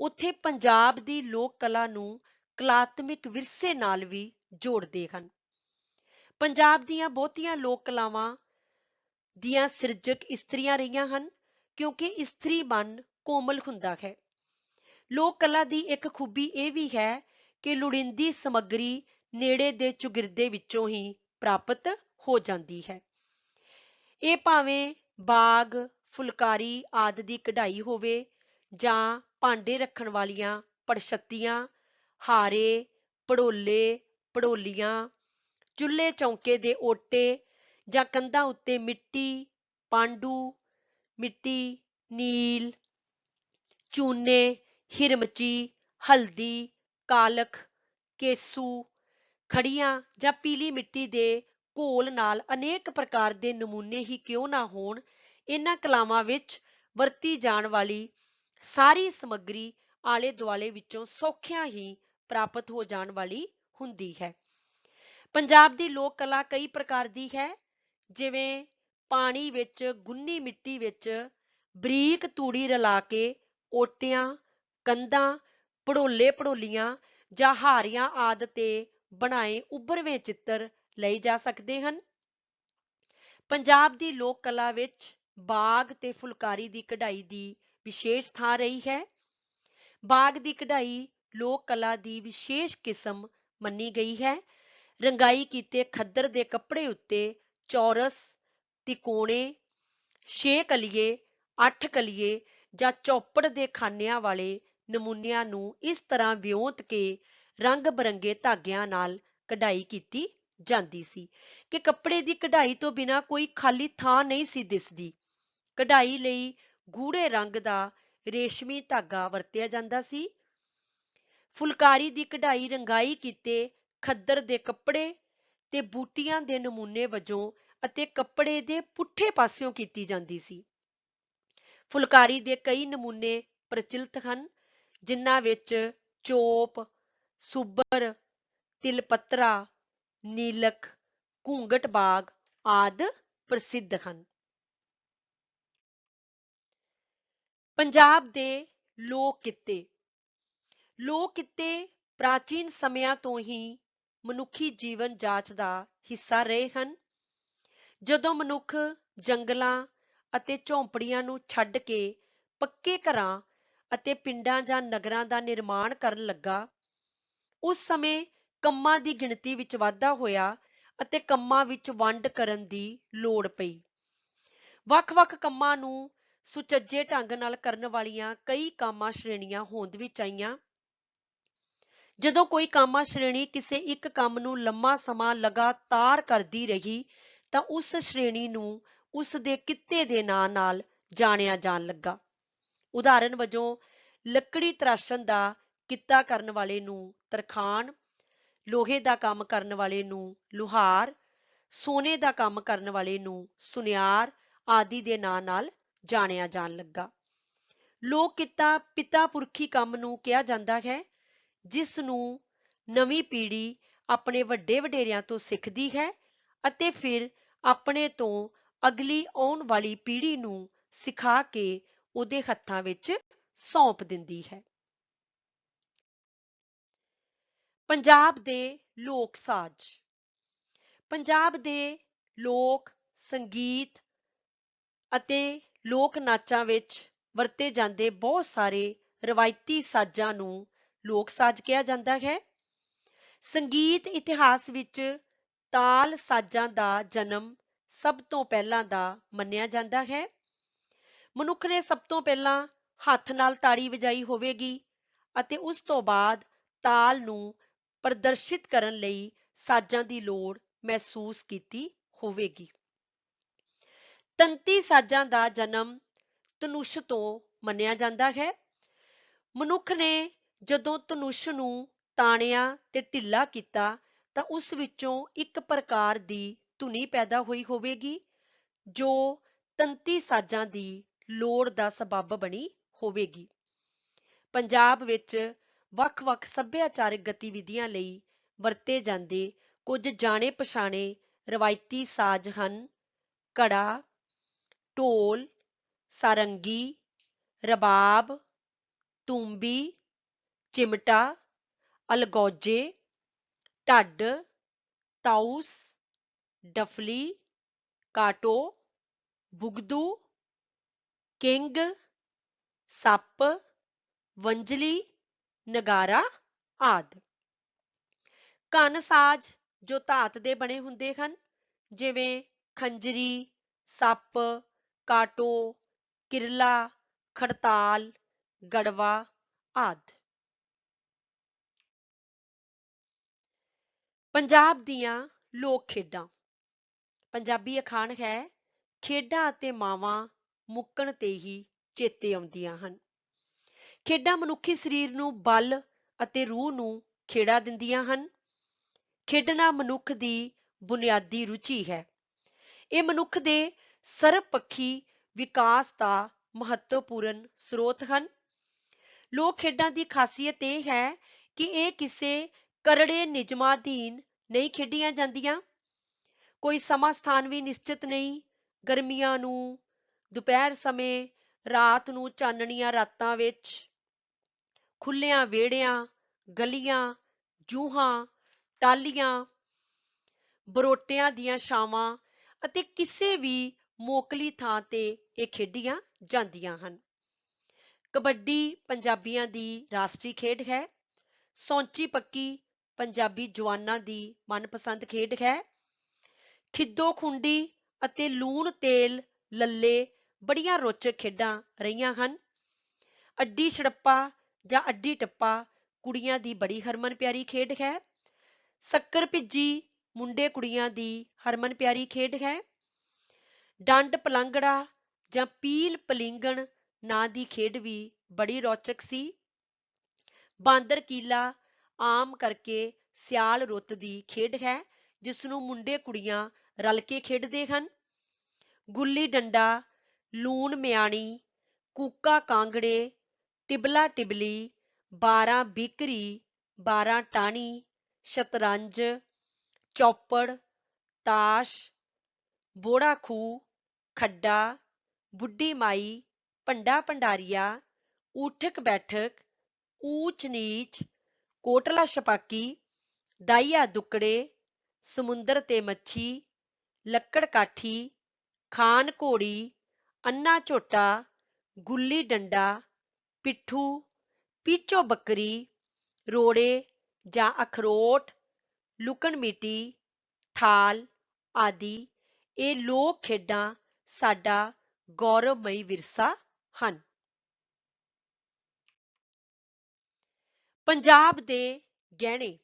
ਉੱਥੇ ਪੰਜਾਬ ਦੀ ਲੋਕ ਕਲਾ ਨੂੰ ਕਲਾਤਮਿਕ ਵਿਰਸੇ ਨਾਲ ਵੀ ਜੋੜਦੇ ਹਨ। ਪੰਜਾਬ ਦੀਆਂ ਬਹੁਤੀਆਂ ਲੋਕ ਕਲਾਵਾਂ ਦੀਆਂ ਸਿਰਜਕ ਇਸਤਰੀਆਂ ਰਹੀਆਂ ਹਨ, ਕਿਉਂਕਿ ਇਸਤਰੀ ਮਨ ਕੋਮਲ ਹੁੰਦਾ ਹੈ। ਲੋਕ ਕਲਾ ਦੀ ਇੱਕ ਖੂਬੀ ਇਹ ਵੀ ਹੈ ਕਿ ਲੋੜੀਂਦੀ ਸਮੱਗਰੀ ਨੇੜੇ ਦੇ ਚੁਗਿਰਦੇ ਵਿੱਚੋਂ ਹੀ ਪ੍ਰਾਪਤ ਹੋ ਜਾਂਦੀ ਹੈ। ਇਹ ਭਾਵੇਂ ਬਾਗ, ਫੁਲਕਾਰੀ ਆਦਿ ਦੀ ਕਢਾਈ ਹੋਵੇ ਜਾਂ ਭਾਂਡੇ ਰੱਖਣ ਵਾਲੀਆਂ ਪੜਛੱਤੀਆਂ, ਹਾਰੇ, ਭੜੋਲੇ, ਭੜੋਲੀਆਂ, ਚੁੱਲ੍ਹੇ ਚੌਂਕੇ ਦੇ ਓਟੇ ਜਾਂ ਕੰਧਾਂ ਉੱਤੇ ਮਿੱਟੀ, ਪਾਂਡੂ, ਮਿੱਟੀ, ਨੀਲ, ਚੂਨੇ, ਹਿਰਮਚੀ, ਹਲਦੀ, ਕਾਲਖ, ਕੇਸੂ, ਖੜੀਆਂ ਜਾਂ ਪੀਲੀ ਮਿੱਟੀ ਦੇ ਘੋਲ ਨਾਲ ਅਨੇਕ ਪ੍ਰਕਾਰ ਦੇ ਨਮੂਨੇ ਹੀ ਕਿਉਂ ਨਾ ਹੋਣ, ਇਹਨਾਂ ਕਲਾਵਾਂ ਵਿੱਚ ਵਰਤੀ ਜਾਣ ਵਾਲੀ ਸਾਰੀ ਸਮੱਗਰੀ ਆਲੇ ਦੁਆਲੇ ਵਿੱਚੋਂ ਸੌਖਿਆਂ ਹੀ ਪ੍ਰਾਪਤ ਹੋ ਜਾਣ ਵਾਲੀ ਹੁੰਦੀ ਹੈ। ਪੰਜਾਬ ਦੀ ਲੋਕ ਕਲਾ ਕਈ ਪ੍ਰਕਾਰ ਦੀ ਹੈ, ਜਿਵੇਂ ਪਾਣੀ ਵਿੱਚ ਗੁੰਨੀ ਮਿੱਟੀ ਵਿੱਚ ਬਰੀਕ ਤੂੜੀ ਰਲਾ ਕੇ ਓਟਿਆਂ, ਕੰਧਾਂ, ਭੜੋਲੇ ਭੜੋਲੀਆਂ ਜਾਂ ਹਾਰੀਆਂ ਆਦਿ ਤੇ ਬਣਾਏ ਉਭਰਵੇਂ ਚਿੱਤਰ ਲਏ ਜਾ ਸਕਦੇ ਹਨ। ਪੰਜਾਬ ਦੀ ਲੋਕ ਕਲਾ ਵਿੱਚ ਬਾਗ ਤੇ ਫੁਲਕਾਰੀ ਦੀ ਕਢਾਈ ਦੀ ਵਿਸ਼ੇਸ਼ ਥਾਂ ਰਹੀ ਹੈ। ਬਾਗ ਦੀ ਕਢਾਈ ਲੋਕ ਕਲਾ ਦੀ ਵਿਸ਼ੇਸ਼ ਕਿਸਮ ਮੰਨੀ ਗਈ ਹੈ। ਰੰਗਾਈ ਕੀਤੇ ਖੱਦਰ ਦੇ ਕੱਪੜੇ ਉੱਤੇ ਚੌਰਸ, ਤਿਕੋਣੇ, 6 ਕਲੀਏ, 8 ਕਲੀਏ ਜਾਂ ਚੌਪੜ ਦੇ ਖਾਨਿਆਂ ਵਾਲੇ ਨਮੂਨਿਆਂ ਨੂੰ ਇਸ ਤਰ੍ਹਾਂ ਵਿਉਂਤ ਕੇ ਰੰਗ ਬਰੰਗੇ ਧਾਗਿਆਂ ਨਾਲ ਕਢਾਈ ਕੀਤੀ ਜਾਂਦੀ ਸੀ ਕਿ ਕੱਪੜੇ ਦੀ ਕਢਾਈ ਤੋਂ ਬਿਨਾਂ ਕੋਈ ਖਾਲੀ ਥਾਂ ਨਹੀਂ ਸੀ ਦਿਸਦੀ। ਕਢਾਈ ਲਈ ਗੂੜੇ ਰੰਗ ਦਾ ਰੇਸ਼ਮੀ ਧਾਗਾ ਵਰਤਿਆ ਜਾਂਦਾ ਸੀ। ਫੁਲਕਾਰੀ ਦੀ ਕਢਾਈ ਰੰਗਾਈ ਕੀਤੇ ਖੱਦਰ ਦੇ ਕੱਪੜੇ ਤੇ ਬੂਟੀਆਂ ਦੇ ਨਮੂਨੇ ਵਜੋਂ ਅਤੇ ਕੱਪੜੇ ਦੇ ਪੁੱਠੇ ਪਾਸਿਓਂ ਕੀਤੀ ਜਾਂਦੀ ਸੀ। ਫੁਲਕਾਰੀ ਦੇ ਕਈ ਨਮੂਨੇ ਪ੍ਰਚਲਿਤ ਹਨ, ਜਿਨ੍ਹਾਂ ਵਿੱਚ ਚੋਪ, ਸੁੱਬਰ, ਤਿਲਪੱਤਰਾ, ਨੀਲਕ, ਘੂੰਗਟ ਬਾਗ ਆਦਿ ਪ੍ਰਸਿੱਧ ਹਨ। ਪੰਜਾਬ ਦੇ ਲੋਕ ਕਿੱਤੇ। ਲੋਕ ਕਿੱਤੇ ਪ੍ਰਾਚੀਨ ਸਮਿਆਂ ਤੋਂ ਹੀ ਮਨੁੱਖੀ ਜੀਵਨ ਜਾਚ ਦਾ ਹਿੱਸਾ ਰਹੇ ਹਨ। ਜਦੋਂ ਮਨੁੱਖ ਜੰਗਲਾਂ ਅਤੇ ਝੌਂਪੜੀਆਂ ਨੂੰ ਛੱਡ ਕੇ ਪੱਕੇ ਘਰਾਂ ਅਤੇ ਪਿੰਡਾਂ ਜਾਂ ਨਗਰਾਂ ਦਾ ਨਿਰਮਾਣ ਕਰਨ ਲੱਗਾ, ਉਸ ਸਮੇਂ ਕੰਮਾਂ ਦੀ ਗਿਣਤੀ ਵਿੱਚ ਵਾਧਾ ਹੋਇਆ ਅਤੇ ਕੰਮਾਂ ਵਿੱਚ ਵੰਡ ਕਰਨ ਦੀ ਲੋੜ ਪਈ। ਵੱਖ-ਵੱਖ ਕੰਮਾਂ ਨੂੰ ਸੁਚੱਜੇ ਢੰਗ ਨਾਲ ਕਰਨ ਵਾਲੀਆਂ ਕਈ ਕਾਮਾ ਸ਼੍ਰੇਣੀਆਂ ਹੋਂਦ ਵਿੱਚ ਆਈਆਂ। ਜਦੋਂ ਕੋਈ ਕਾਮਾ ਸ਼੍ਰੇਣੀ ਕਿਸੇ ਇੱਕ ਕੰਮ ਨੂੰ ਲੰਮਾ ਸਮਾਂ ਲਗਾਤਾਰ ਕਰਦੀ ਰਹੀ ਤਾਂ ਉਸ ਸ਼੍ਰੇਣੀ ਨੂੰ ਉਸ ਦੇ ਕਿੱਤੇ ਦੇ ਨਾਂ ਨਾਲ ਜਾਣਿਆ ਜਾਣ ਲੱਗਾ। ਉਦਾਹਰਨ ਵਜੋਂ ਲੱਕੜੀ ਤਰਾਸ਼ਣ ਦਾ ਕਿੱਤਾ ਕਰਨ ਵਾਲੇ ਨੂੰ ਤਰਖਾਣ, ਲੋਹੇ ਦਾ ਕੰਮ ਕਰਨ ਵਾਲੇ ਨੂੰ ਲੁਹਾਰ, ਸੋਨੇ ਦਾ ਕੰਮ ਕਰਨ ਵਾਲੇ ਨੂੰ ਸੁਨਿਆਰ ਆਦਿ ਦੇ ਨਾਂ ਨਾਲ ਜਾਣਿਆ ਜਾਣ ਲੱਗਾ। ਲੋਕ ਕਿੱਤਾ ਪਿਤਾ ਪੁਰਖੀ ਕੰਮ ਨੂੰ ਕਿਹਾ ਜਾਂਦਾ ਹੈ, ਜਿਸ ਨੂੰ ਨਵੀਂ ਪੀੜ੍ਹੀ ਆਪਣੇ ਵੱਡੇ ਵਡੇਰਿਆਂ ਤੋਂ ਸਿੱਖਦੀ ਹੈ ਅਤੇ ਫਿਰ ਆਪਣੇ ਤੋਂ ਅਗਲੀ ਆਉਣ ਵਾਲੀ ਪੀੜ੍ਹੀ ਨੂੰ ਸਿਖਾ ਕੇ ਉਹਦੇ ਹੱਥਾਂ ਵਿੱਚ ਸੌਂਪ ਦਿੰਦੀ ਹੈ। ਪੰਜਾਬ ਦੇ ਲੋਕ ਸਾਜ਼। ਪੰਜਾਬ ਦੇ ਲੋਕ ਸੰਗੀਤ ਅਤੇ ਲੋਕ ਨਾਚਾਂ ਵਿੱਚ ਵਰਤੇ ਜਾਂਦੇ ਬਹੁਤ ਸਾਰੇ ਰਵਾਇਤੀ ਸਾਜ਼ਾਂ ਨੂੰ ਲੋਕ ਸਾਜ਼ ਕਿਹਾ ਜਾਂਦਾ ਹੈ। ਸੰਗੀਤ ਇਤਿਹਾਸ ਵਿੱਚ ਤਾਲ ਸਾਜ਼ਾਂ ਦਾ ਜਨਮ ਸਭ ਤੋਂ ਪਹਿਲਾਂ ਦਾ ਮੰਨਿਆ ਜਾਂਦਾ ਹੈ। ਮਨੁੱਖ ਨੇ ਸਭ ਤੋਂ ਪਹਿਲਾਂ ਹੱਥ ਨਾਲ ਤਾੜੀ ਵਜਾਈ ਹੋਵੇਗੀ ਅਤੇ ਉਸ ਤੋਂ ਬਾਅਦ ਤਾਲ ਨੂੰ ਪ੍ਰਦਰਸ਼ਿਤ ਕਰਨ ਲਈ ਸਾਜ਼ਾਂ ਦੀ ਲੋੜ ਮਹਿਸੂਸ ਕੀਤੀ ਹੋਵੇਗੀ। ਤੰਤੀ ਸਾਜ਼ਾਂ ਦਾ ਜਨਮ ਧਨੁਸ਼ ਤੋਂ ਮੰਨਿਆ ਜਾਂਦਾ ਹੈ। ਮਨੁੱਖ ਨੇ ਜਦੋਂ ਧਨੁਸ਼ ਨੂੰ ਤਾਣਿਆ ਤੇ ਢਿੱਲਾ ਕੀਤਾ ਤਾਂ ਉਸ ਵਿੱਚੋਂ ਇੱਕ ਪ੍ਰਕਾਰ ਦੀ ਧੁਨੀ ਪੈਦਾ ਹੋਈ ਹੋਵੇਗੀ, ਜੋ ਤੰਤੀ ਸਾਜ਼ਾਂ ਦੀ ਲੋੜ ਦਾ ਸਬੱਬ ਬਣੀ ਹੋਵੇਗੀ। ਪੰਜਾਬ ਵਿੱਚ ਵੱਖ-ਵੱਖ ਸੱਭਿਆਚਾਰਕ ਗਤੀਵਿਧੀਆਂ ਲਈ ਵਰਤੇ ਜਾਂਦੇ ਕੁਝ ਜਾਣੇ ਪਛਾਣੇ ਰਵਾਇਤੀ ਸਾਜ਼ ਹਨ: ਘੜਾ, ਢੋਲ, ਸਾਰੰਗੀ, ਰਬਾਬ, ਤੂੰਬੀ, ਚਿਮਟਾ, ਅਲਗੌਜੇ, ਢੱਡ, ਤਾਊਸ, ਡਫਲੀ, ਕਾਟੋ, ਬੁਗਦੂ, ਕਿੰਗ, ਸੱਪ, ਵੰਜਲੀ, ਨਗਾਰਾ ਆਦਿ। ਘਨ ਸਾਜ਼ ਜੋ ਧਾਤ ਦੇ ਬਣੇ ਹੁੰਦੇ ਹਨ, ਜਿਵੇਂ ਖੰਜਰੀ, ਸੱਪ, ਕਾਟੋ, ਕਿਰਲਾ, ਖੜਤਾਲ, ਗੜਵਾ ਆਦਿ। ਪੰਜਾਬ ਦੀਆਂ ਲੋਕ ਖੇਡਾਂ। ਪੰਜਾਬੀ ਅਖਾਣ ਹੈ, ਖੇਡਾਂ ਅਤੇ ਮਾਵਾਂ ਮੁੱਕਣ ਤੇ ਹੀ ਚੇਤੇ ਆਉਂਦੀਆਂ ਹਨ। ਖੇਡਾਂ ਮਨੁੱਖੀ ਸਰੀਰ ਨੂੰ ਬਲ ਅਤੇ ਰੂਹ ਨੂੰ ਖੇੜਾ ਦਿੰਦੀਆਂ ਹਨ। ਖੇਡਣਾ ਮਨੁੱਖ ਦੀ ਬੁਨਿਆਦੀ ਰੁਚੀ ਹੈ। ਇਹ ਮਨੁੱਖ ਦੇ ਸਰਬਪੱਖੀ ਵਿਕਾਸ ਦਾ ਮਹੱਤਵਪੂਰਨ ਸਰੋਤ ਹਨ। ਲੋਕ ਖੇਡਾਂ ਦੀ ਖਾਸੀਅਤ ਇਹ ਹੈ ਕਿ ਇਹ ਕਿਸੇ ਕਰੜੇ ਨਿਯਮਾਂ ਅਧੀਨ ਨਹੀਂ ਖੇਡੀਆਂ ਜਾਂਦੀਆਂ। ਕੋਈ ਸਮਾਂ ਸਥਾਨ ਵੀ ਨਿਸ਼ਚਿਤ ਨਹੀਂ। ਗਰਮੀਆਂ ਨੂੰ, ਦੁਪਹਿਰ ਸਮੇਂ, ਰਾਤ ਨੂੰ ਚਾਨਣੀਆਂ ਰਾਤਾਂ ਵਿੱਚ, ਖੁੱਲ੍ਹਿਆਂ ਵਿਹੜਿਆਂ, ਗਲੀਆਂ, ਜੂਹਾਂ, ਟਾਹਲੀਆਂ, ਬਰੋਟਿਆਂ ਦੀਆਂ ਛਾਵਾਂ ਅਤੇ ਕਿਸੇ ਵੀ ਮੋਕਲੀ ਥਾਂ ਤੇ ਇਹ ਖੇਡੀਆਂ ਜਾਂਦੀਆਂ ਹਨ। ਕਬੱਡੀ ਪੰਜਾਬੀਆਂ ਦੀ ਰਾਸ਼ਟਰੀ ਖੇਡ ਹੈ। ਸੌਂਚੀ ਪੱਕੀ ਪੰਜਾਬੀ ਜਵਾਨਾਂ ਦੀ ਮਨਪਸੰਦ ਖੇਡ ਹੈ। ਖਿੱਦੋ ਖੂੰਡੀ ਅਤੇ ਲੂਣ ਤੇਲ ਲੱਲੇ ਬੜੀਆਂ ਰੋਚਕ ਖੇਡਾਂ ਰਹੀਆਂ ਹਨ। ਅੱਡੀ ਛੜੱਪਾ ਜਾਂ ਅੱਡੀ ਟੱਪਾ ਕੁੜੀਆਂ ਦੀ ਬੜੀ ਹਰਮਨ ਪਿਆਰੀ ਖੇਡ ਹੈ। ਸ਼ੱਕਰ ਭਿੱਜੀ ਮੁੰਡੇ ਕੁੜੀਆਂ ਦੀ ਹਰਮਨ ਪਿਆਰੀ ਖੇਡ ਹੈ। ਡੰਡ ਪਲੰਗੜਾ ਜਾਂ ਪੀਲ ਪਲੀਂਗਣ ਨਾਂ ਦੀ ਖੇਡ ਵੀ ਬੜੀ ਰੌਚਕ ਸੀ। ਬਾਂਦਰ ਕੀਲਾ ਆਮ ਕਰਕੇ ਸਿਆਲ ਰੁੱਤ ਦੀ ਖੇਡ ਹੈ, ਜਿਸ ਨੂੰ ਮੁੰਡੇ ਕੁੜੀਆਂ ਰਲ ਕੇ ਖੇਡਦੇ ਹਨ। ਗੁੱਲੀ ਡੰਡਾ, ਲੂਣ ਮਿਆਣੀ, ਕੂਕਾ ਕਾਂਗੜੇ, ਟਿਬਲਾ ਟਿਬਲੀ, 12 ਬੀਕਰੀ, 12 ਟਾਹਣੀ, ਸ਼ਤਰੰਜ, ਚੌਪੜ, ਤਾਸ਼, ਬੋੜਾ ਖੂਹ, ਖੱਡਾ, ਬੁੱਢੀ ਮਾਈ, ਭੰਡਾ ਭੰਡਾਰੀਆ, ਊਠਕ ਬੈਠਕ, ਊਚ ਨੀਚ, ਕੋਟਲਾ ਛਪਾਕੀ, ਦਾਈਆ ਦੁੱਕੜੇ, ਸਮੁੰਦਰ ਤੇ ਮੱਛੀ, ਲੱਕੜ ਕਾਠੀ, ਖਾਨ ਘੋੜੀ, ਅੰਨਾ ਝੋਟਾ, ਗੁੱਲੀ ਡੰਡਾ, ਪਿੱਠੂ, ਪੀਚੋ ਬੱਕਰੀ, ਰੋੜੇ ਜਾਂ ਅਖਰੋਟ, ਲੁਕਣ ਮੀਟੀ, ਥਾਲ ਆਦਿ ਇਹ ਲੋਕ ਖੇਡਾਂ ਸਾਡਾ ਗੌਰਵਮਈ ਵਿਰਸਾ ਹਨ। ਪੰਜਾਬ ਦੇ ਗਹਿਣੇ।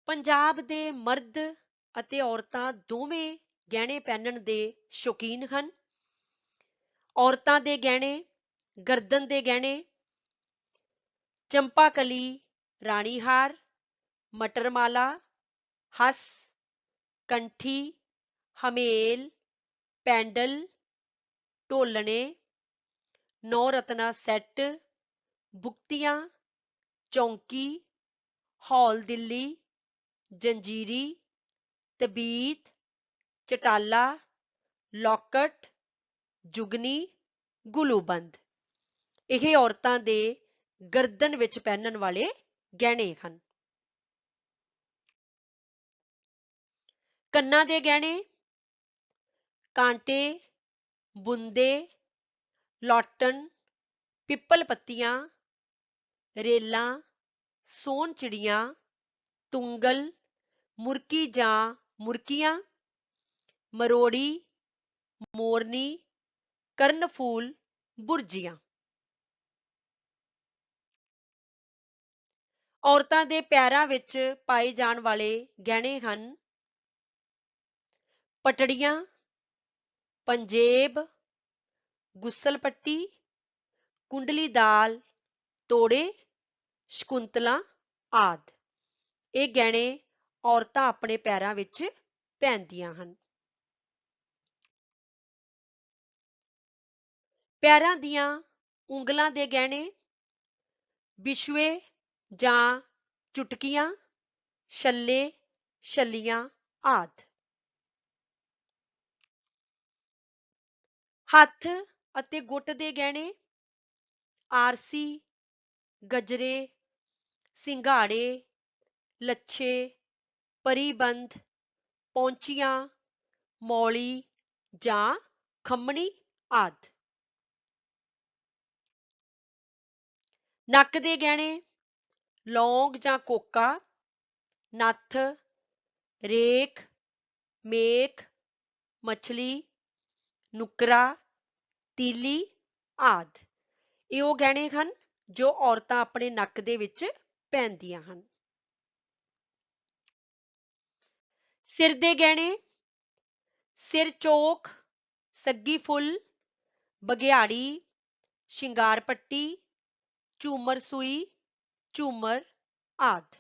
ਪੰਜਾਬ ਦੇ ਮਰਦ ਅਤੇ ਔਰਤਾਂ ਦੋਵੇਂ ਗਹਿਣੇ ਪਹਿਨਣ ਦੇ ਸ਼ੌਕੀਨ ਹਨ। ਔਰਤਾਂ ਦੇ ਗਹਿਣੇ, ਗਰਦਨ ਦੇ ਗਹਿਣੇ, ਚੰਪਾਕਲੀ, ਰਾਣੀ ਹਾਰ, ਮਟਰਮਾਲਾ, ਹੰਸ, ਕੰਠੀ, ਹਮੇਲ, ਪੈਂਡਲ, ਢੋਲਣੇ, ਨੌ ਰਤਨਾ ਸੈੱਟ, ਬੁਕਤੀਆਂ, ਚੌਂਕੀ, ਹੌਲ ਦਿੱਲੀ, ਜੰਜੀਰੀ, ਤਬੀਤ, ਚਟਾਲਾ, ਲੌਕਟ, ਜੁਗਨੀ, ਗੁਲੂਬੰਦ ਇਹ ਔਰਤਾਂ ਦੇ ਗਰਦਨ ਵਿੱਚ ਪਹਿਨਣ ਵਾਲੇ ਗਹਿਣੇ ਹਨ। ਕੰਨਾਂ ਦੇ ਗਹਿਣੇ, ਕਾਂਟੇ, ਬੁੰਦੇ, ਲੌਟਨ, ਪਿੱਪਲ ਪੱਤੀਆਂ, ਰੇਲਾਂ, ਸੋਨ ਚਿੜੀਆਂ, ਤੁੰਗਲ, ਮੁਰਕੀ ਜਾਂ ਮੁਰਕੀਆਂ, ਮਰੋੜੀ, ਮੋਰਨੀ, ਕਰਨਫੂਲ, ਬੁਰਜੀਆਂ। ਔਰਤਾਂ ਦੇ ਪੈਰਾਂ ਵਿੱਚ ਪਾਏ ਜਾਣ ਵਾਲੇ ਗਹਿਣੇ ਹਨ ਪਟੜੀਆਂ, ਪੰਜੇਬ, ਗੁਸਲ ਪੱਟੀ, ਕੁੰਡਲੀਦਾਲ, ਤੋੜੇ, ਸ਼ਕੁੰਤਲਾ ਆਦਿ ਇਹ ਗਹਿਣੇ ਔਰਤਾਂ ਆਪਣੇ ਪੈਰਾਂ ਵਿੱਚ ਪਹਿਨਦੀਆਂ ਹਨ। ਪੈਰਾਂ ਦੀਆਂ ਉਂਗਲਾਂ ਦੇ ਗਹਿਣੇ, ਬਿਛੂਏ ਜਾਂ ਚੁਟਕੀਆਂ, ਛੱਲੇ, ਛੱਲੀਆਂ ਆਦਿ। ਹੱਥ ਅਤੇ ਗੁੱਟ ਦੇ ਗਹਿਣੇ, ਆਰਸੀ, ਗਜਰੇ, ਸਿੰਗਾੜੇ, ਲੱਛੇ, ਪਰੀਬੰਦ, ਪੌਂਚੀਆਂ, ਮੌਲੀ ਜਾਂ ਖੰਮਣੀ ਆਦਿ। ਨੱਕ ਦੇ ਗਹਿਣੇ, ਲੌਂਗ ਜਾਂ ਕੋਕਾ, ਨੱਥ, ਰੇਖ, ਮੇਖ, ਮਛਲੀ, ਨੁਕਰਾ, ਤੀਲੀ ਆਦਿ ਇਹ ਉਹ ਗਹਿਣੇ ਹਨ ਜੋ ਔਰਤਾਂ ਆਪਣੇ ਨੱਕ ਦੇ ਵਿੱਚ ਪਹਿਨਦੀਆਂ ਹਨ। ਸਿਰ ਦੇ ਗਹਿਣੇ, ਸਿਰ ਚੋਕ, ਸੱਗੀ ਫੁੱਲ, ਬਘਿਆੜੀ, ਸ਼ਿੰਗਾਰ ਪੱਟੀ, ਝੂਮਰ ਸੂਈ, ਝੂਮਰ ਆਦਿ।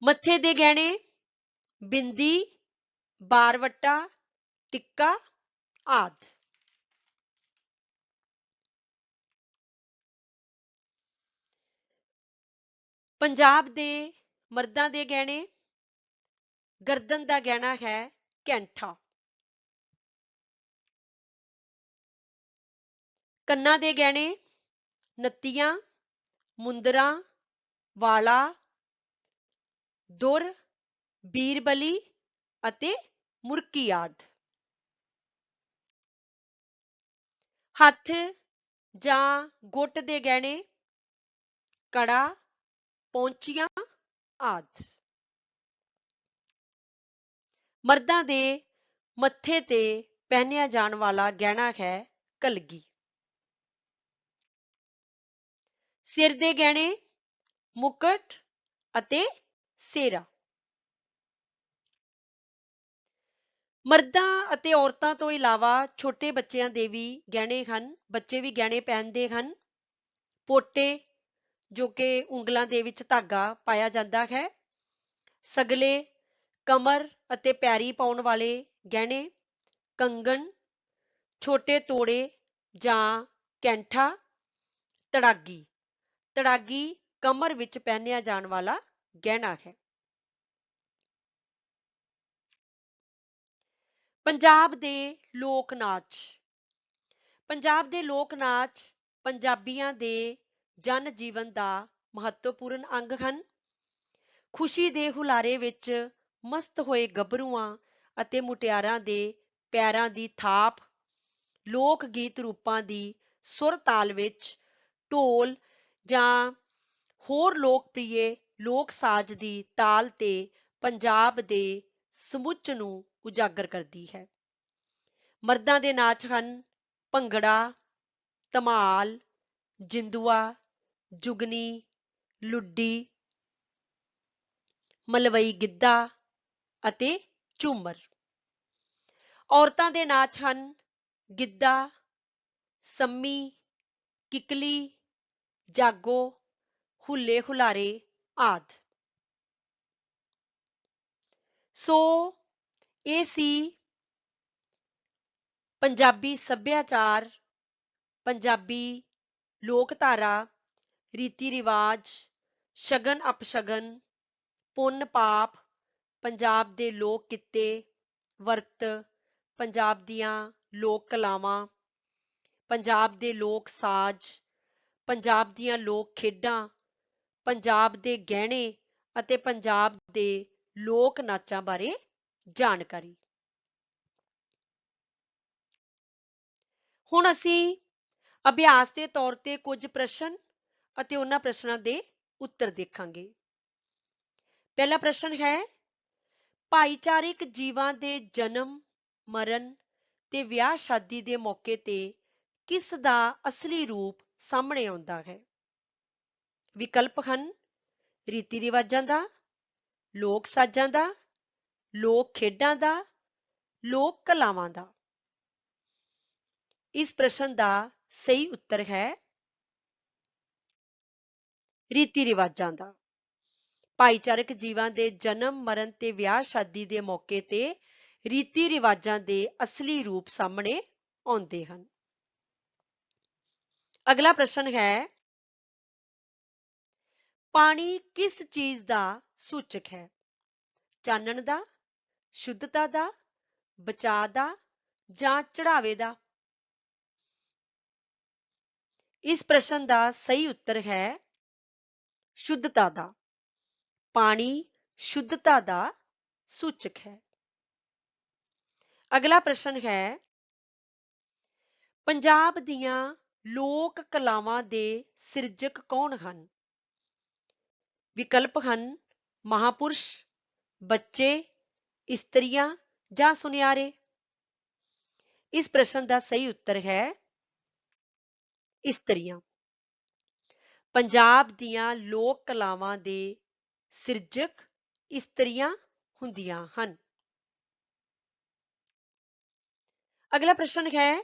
ਮੱਥੇ ਦੇ ਗਹਿਣੇ ਬਿੰਦੀ, ਬਾਰਵਟਾ, ਟਿੱਕਾ ਆਦਿ। ਪੰਜਾਬ ਦੇ ਮਰਦਾਂ ਦੇ ਗਹਿਣੇ, ਗਰਦਨ ਦਾ ਗਹਿਣਾ ਹੈ ਕੈਂਠਾ। ਕੰਨਾਂ ਦੇ ਗਹਿਣੇ ਨੱਤੀਆਂ, ਮੁੰਦਰਾਂ, ਵਾਲਾ, ਦੁਰ, ਬੀਰਬਲੀ ਅਤੇ ਮੁਰਕੀ ਆਦਿ। ਹੱਥ ਜਾਂ ਗੁੱਟ ਦੇ ਗਹਿਣੇ ਕੜਾ, ਪੌਂਚੀਆਂ ਆਦਿ। ਮਰਦਾਂ ਦੇ ਮੱਥੇ ਤੇ ਪਹਿਨਿਆ ਜਾਣ ਵਾਲਾ ਗਹਿਣਾ ਹੈ ਕਲਗੀ। ਸਿਰ ਦੇ ਗਹਿਣੇ ਮੁਕਟ ਅਤੇ ਸਿਹਰਾ। ਮਰਦਾਂ ਅਤੇ ਔਰਤਾਂ ਤੋਂ ਇਲਾਵਾ ਛੋਟੇ ਬੱਚਿਆਂ ਦੇ ਵੀ ਗਹਿਣੇ ਹਨ। ਬੱਚੇ ਵੀ ਗਹਿਣੇ ਪਹਿਨਦੇ ਹਨ। ਪੋਟੇ, ਜੋ ਕਿ ਉਂਗਲਾਂ ਦੇ ਵਿੱਚ ਧਾਗਾ ਪਾਇਆ ਜਾਂਦਾ ਹੈ। ਸਗਲੇ, ਕਮਰ ਅਤੇ ਪੈਰੀ ਪਾਉਣ ਵਾਲੇ ਗਹਿਣੇ, ਕੰਗਣ, ਛੋਟੇ ਤੋੜੇ ਜਾਂ ਕੈਂਠਾ, ਤੜਾਗੀ। ਤੜਾਗੀ ਕਮਰ ਵਿੱਚ ਪਹਿਨਿਆ ਜਾਣ ਵਾਲਾ ਗਹਿਣਾ ਹੈ। ਪੰਜਾਬ ਦੇ ਲੋਕ ਨਾਚ। ਪੰਜਾਬ ਦੇ ਲੋਕ ਨਾਚ ਪੰਜਾਬੀਆਂ ਦੇ ਜਨ ਜੀਵਨ ਦਾ ਮਹੱਤਵਪੂਰਨ ਅੰਗ ਹਨ। ਖੁਸ਼ੀ ਦੇ ਹੁਲਾਰੇ ਵਿੱਚ ਮਸਤ ਹੋਏ ਗੱਭਰੂਆਂ ਅਤੇ ਮੁਟਿਆਰਾਂ ਦੇ ਪੈਰਾਂ ਦੀ ਥਾਪ, ਲੋਕ ਗੀਤ ਰੂਪਾਂ ਦੀ ਸੁਰ ਤਾਲ ਵਿੱਚ, ਢੋਲ ਜਾਂ ਹੋਰ ਲੋਕਪ੍ਰਿਯ ਲੋਕ ਸਾਜ਼ ਦੀ ਤਾਲ ਤੇ ਪੰਜਾਬ ਦੇ ਸਮੁੱਚ ਨੂੰ ਉਜਾਗਰ ਕਰਦੀ ਹੈ। ਮਰਦਾਂ ਦੇ ਨਾਚ ਹਨ ਭੰਗੜਾ, ਧਮਾਲ, ਜਿੰਦੂਆ, ਜੁਗਨੀ, ਲੁੱਡੀ, ਮਲਵਈ ਗਿੱਧਾ ਅਤੇ ਝੂਮਰ। ਔਰਤਾਂ ਦੇ ਨਾਚ ਹਨ ਗਿੱਧਾ, ਸੰਮੀ, ਕਿੱਕਲੀ, ਜਾਗੋ, ਹੁੱਲੇ ਹੁਲਾਰੇ ਆਦਿ। ਸੋ ਇਹ ਸੀ ਪੰਜਾਬੀ ਸੱਭਿਆਚਾਰ, ਪੰਜਾਬੀ ਲੋਕਧਾਰਾ, ਰੀਤੀ ਰਿਵਾਜ, ਸ਼ਗਨ ਅਪਸ਼ਗਨ, ਪੁੰਨ ਪਾਪ, ਪੰਜਾਬ ਦੇ ਲੋਕ ਕਿੱਤੇ, ਵਰਤ, ਪੰਜਾਬ ਦੀਆਂ ਲੋਕ ਕਲਾਵਾਂ, ਪੰਜਾਬ ਦੇ ਲੋਕ ਸਾਜ਼, ਪੰਜਾਬ ਦੀਆਂ ਲੋਕ ਖੇਡਾਂ, ਪੰਜਾਬ ਦੇ ਗਹਿਣੇ ਅਤੇ ਪੰਜਾਬ ਦੇ ਲੋਕ ਨਾਚਾਂ ਬਾਰੇ ਜਾਣਕਾਰੀ। ਹੁਣ ਅਸੀਂ ਅਭਿਆਸ ਦੇ ਤੌਰ ਤੇ ਕੁਝ ਪ੍ਰਸ਼ਨ ਅਤੇ ਉਹਨਾਂ ਪ੍ਰਸ਼ਨਾਂ ਦੇ ਉੱਤਰ ਦੇਖਾਂਗੇ। ਪਹਿਲਾ ਪ੍ਰਸ਼ਨ ਹੈ, ਭਾਈਚਾਰਕ ਜੀਵਾਂ ਦੇ ਜਨਮ, ਮਰਨ ਤੇ ਵਿਆਹ ਸ਼ਾਦੀ ਦੇ ਮੌਕੇ ਤੇ ਕਿਸ ਦਾ ਅਸਲੀ ਰੂਪ ਸਾਹਮਣੇ ਆਉਂਦਾ ਹੈ? ਵਿਕਲਪ ਹਨ ਰੀਤੀ ਰਿਵਾਜਾਂ ਦਾ, ਲੋਕ ਸਾਜ਼ਾਂ ਦਾ, ਲੋਕ ਖੇਡਾਂ ਦਾ, ਲੋਕ ਕਲਾਵਾਂ ਦਾ। ਇਸ ਪ੍ਰਸ਼ਨ ਦਾ ਸਹੀ ਉੱਤਰ ਹੈ ਰੀਤੀ ਰਿਵਾਜਾਂ ਦਾ। ਭਾਈਚਾਰਕ ਜੀਵਾਂ ਦੇ ਜਨਮ, ਮਰਨ ਤੇ ਵਿਆਹ ਸ਼ਾਦੀ ਦੇ ਮੌਕੇ ਤੇ ਰੀਤੀ ਰਿਵਾਜਾਂ ਦੇ ਅਸਲੀ ਰੂਪ ਸਾਹਮਣੇ ਆਉਂਦੇ ਹਨ। ਅਗਲਾ ਪ੍ਰਸ਼ਨ ਹੈ, ਪਾਣੀ ਕਿਸ ਚੀਜ਼ ਦਾ ਸੂਚਕ ਹੈ? ਚਾਨਣ ਦਾ, ਸ਼ੁੱਧਤਾ ਦਾ, ਬਚਾਅ ਦਾ ਜਾਂ ਚੜਾਵੇ ਦਾ? ਇਸ ਪ੍ਰਸ਼ਨ ਦਾ ਸਹੀ ਉੱਤਰ ਹੈ ਸ਼ੁੱਧਤਾ ਦਾ। ਪਾਣੀ ਸ਼ੁੱਧਤਾ ਦਾ ਸੂਚਕ ਹੈ। ਅਗਲਾ ਪ੍ਰਸ਼ਨ ਹੈ, ਪੰਜਾਬ ਦੀਆਂ ਲੋਕ ਕਲਾਵਾਂ ਦੇ ਸਿਰਜਕ ਕੌਣ ਹਨ? ਵਿਕਲਪ ਹਨ ਮਹਾਪੁਰਸ਼, ਬੱਚੇ, ਇਸਤਰੀਆਂ ਜਾਂ ਸੁਨਿਆਰੇ। ਇਸ ਪ੍ਰਸ਼ਨ ਦਾ ਸਹੀ ਉੱਤਰ ਹੈ ਇਸਤਰੀਆਂ। ਪੰਜਾਬ ਦੀਆਂ ਲੋਕ ਕਲਾਵਾਂ ਦੇ ਸਿਰਜਕ ਇਸਤਰੀਆਂ ਹੁੰਦੀਆਂ ਹਨ। ਅਗਲਾ ਪ੍ਰਸ਼ਨ ਹੈ,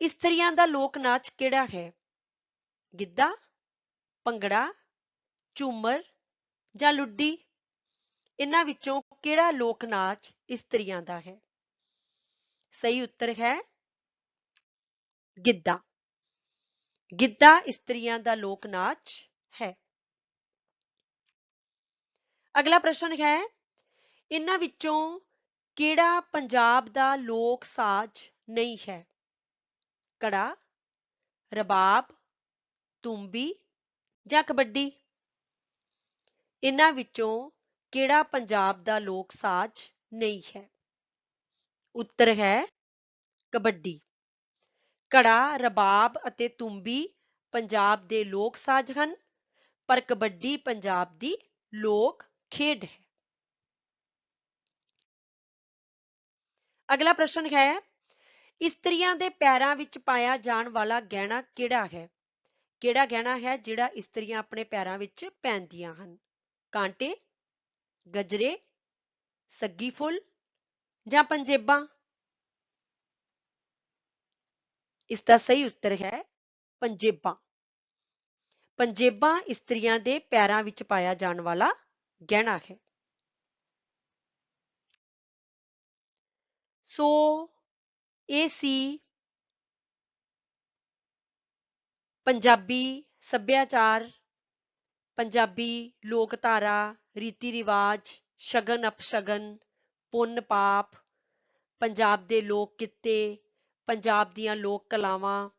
ਇਸਤਰੀਆਂ ਦਾ ਲੋਕ ਨਾਚ ਕਿਹੜਾ ਹੈ? ਗਿੱਧਾ, ਭੰਗੜਾ, ਝੂਮਰ ਜਾਂ ਲੁੱਡੀ? ਇਹਨਾਂ ਵਿੱਚੋਂ ਕਿਹੜਾ ਲੋਕ ਨਾਚ ਇਸਤਰੀਆਂ ਦਾ ਹੈ? ਸਹੀ ਉੱਤਰ ਹੈ ਗਿੱਧਾ। ਗਿੱਧਾ ਇਸਤਰੀਆਂ ਦਾ ਲੋਕ ਨਾਚ ਹੈ। ਅਗਲਾ ਪ੍ਰਸ਼ਨ ਹੈ, ਇਹਨਾਂ ਵਿੱਚੋਂ ਕਿਹੜਾ ਪੰਜਾਬ ਦਾ ਲੋਕ ਸਾਜ਼ ਨਹੀਂ ਹੈ? ਘੜਾ, ਰਬਾਬ, ਤੂੰਬੀ ਜਾਂ ਕਬੱਡੀ? ਇਹਨਾਂ ਵਿੱਚੋਂ ਕਿਹੜਾ ਪੰਜਾਬ ਦਾ ਲੋਕ ਸਾਜ਼ ਨਹੀਂ ਹੈ? ਉੱਤਰ ਹੈ ਕਬੱਡੀ। ਘੜਾ, ਰਬਾਬ ਅਤੇ ਤੂੰਬੀ ਪੰਜਾਬ ਦੇ ਲੋਕ ਸਾਜ਼ ਹਨ, ਪਰ ਕਬੱਡੀ ਪੰਜਾਬ ਦੀ ਲੋਕ ਖੇਡ ਹੈ। ਅਗਲਾ ਪ੍ਰਸ਼ਨ ਹੈ, ਇਸਤਰੀਆਂ ਦੇ ਪੈਰਾਂ ਵਿੱਚ ਪਾਇਆ ਜਾਣ ਵਾਲਾ ਗਹਿਣਾ ਕਿਹੜਾ ਹੈ? ਕਿਹੜਾ ਗਹਿਣਾ ਹੈ ਜਿਹੜਾ ਇਸਤਰੀਆਂ ਆਪਣੇ ਪੈਰਾਂ ਵਿੱਚ ਪਹਿਨਦੀਆਂ ਹਨ? ਕਾਂਟੇ, ਗਜਰੇ, ਸੱਗੀ ਫੁੱਲ ਜਾਂ ਪੰਜੇਬਾਂ? ਇਸ ਦਾ ਸਹੀ ਉੱਤਰ ਹੈ ਪੰਜੇਬਾਂ। ਪੰਜੇਬਾਂ ਇਸਤਰੀਆਂ ਦੇ ਪੈਰਾਂ ਵਿੱਚ ਪਾਇਆ ਜਾਣ ਵਾਲਾ ਗਹਿਣਾ ਹੈ। ਸੋ ਇਹ ਸੀ ਪੰਜਾਬੀ ਸੱਭਿਆਚਾਰ, ਪੰਜਾਬੀ ਲੋਕਧਾਰਾ, ਰੀਤੀ ਰਿਵਾਜ, ਸ਼ਗਨ ਅਪਸ਼ਗਨ, ਪੁੰਨ ਪਾਪ, ਪੰਜਾਬ ਦੇ ਲੋਕ ਕਿੱਤੇ, ਪੰਜਾਬ ਦੀਆਂ ਲੋਕ ਕਲਾਵਾਂ,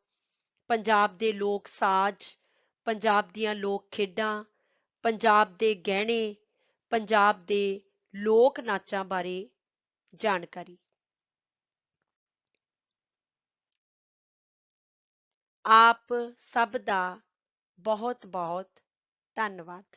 ਪੰਜਾਬ ਦੇ ਲੋਕ ਸਾਜ਼, ਪੰਜਾਬ ਦੀਆਂ ਲੋਕ ਖੇਡਾਂ, ਪੰਜਾਬ ਦੇ ਗਹਿਣੇ, ਪੰਜਾਬ ਦੇ ਲੋਕ ਨਾਚਾਂ ਬਾਰੇ ਜਾਣਕਾਰੀ। ਆਪ ਸਭ ਦਾ ਬਹੁਤ ਬਹੁਤ ਧੰਨਵਾਦ।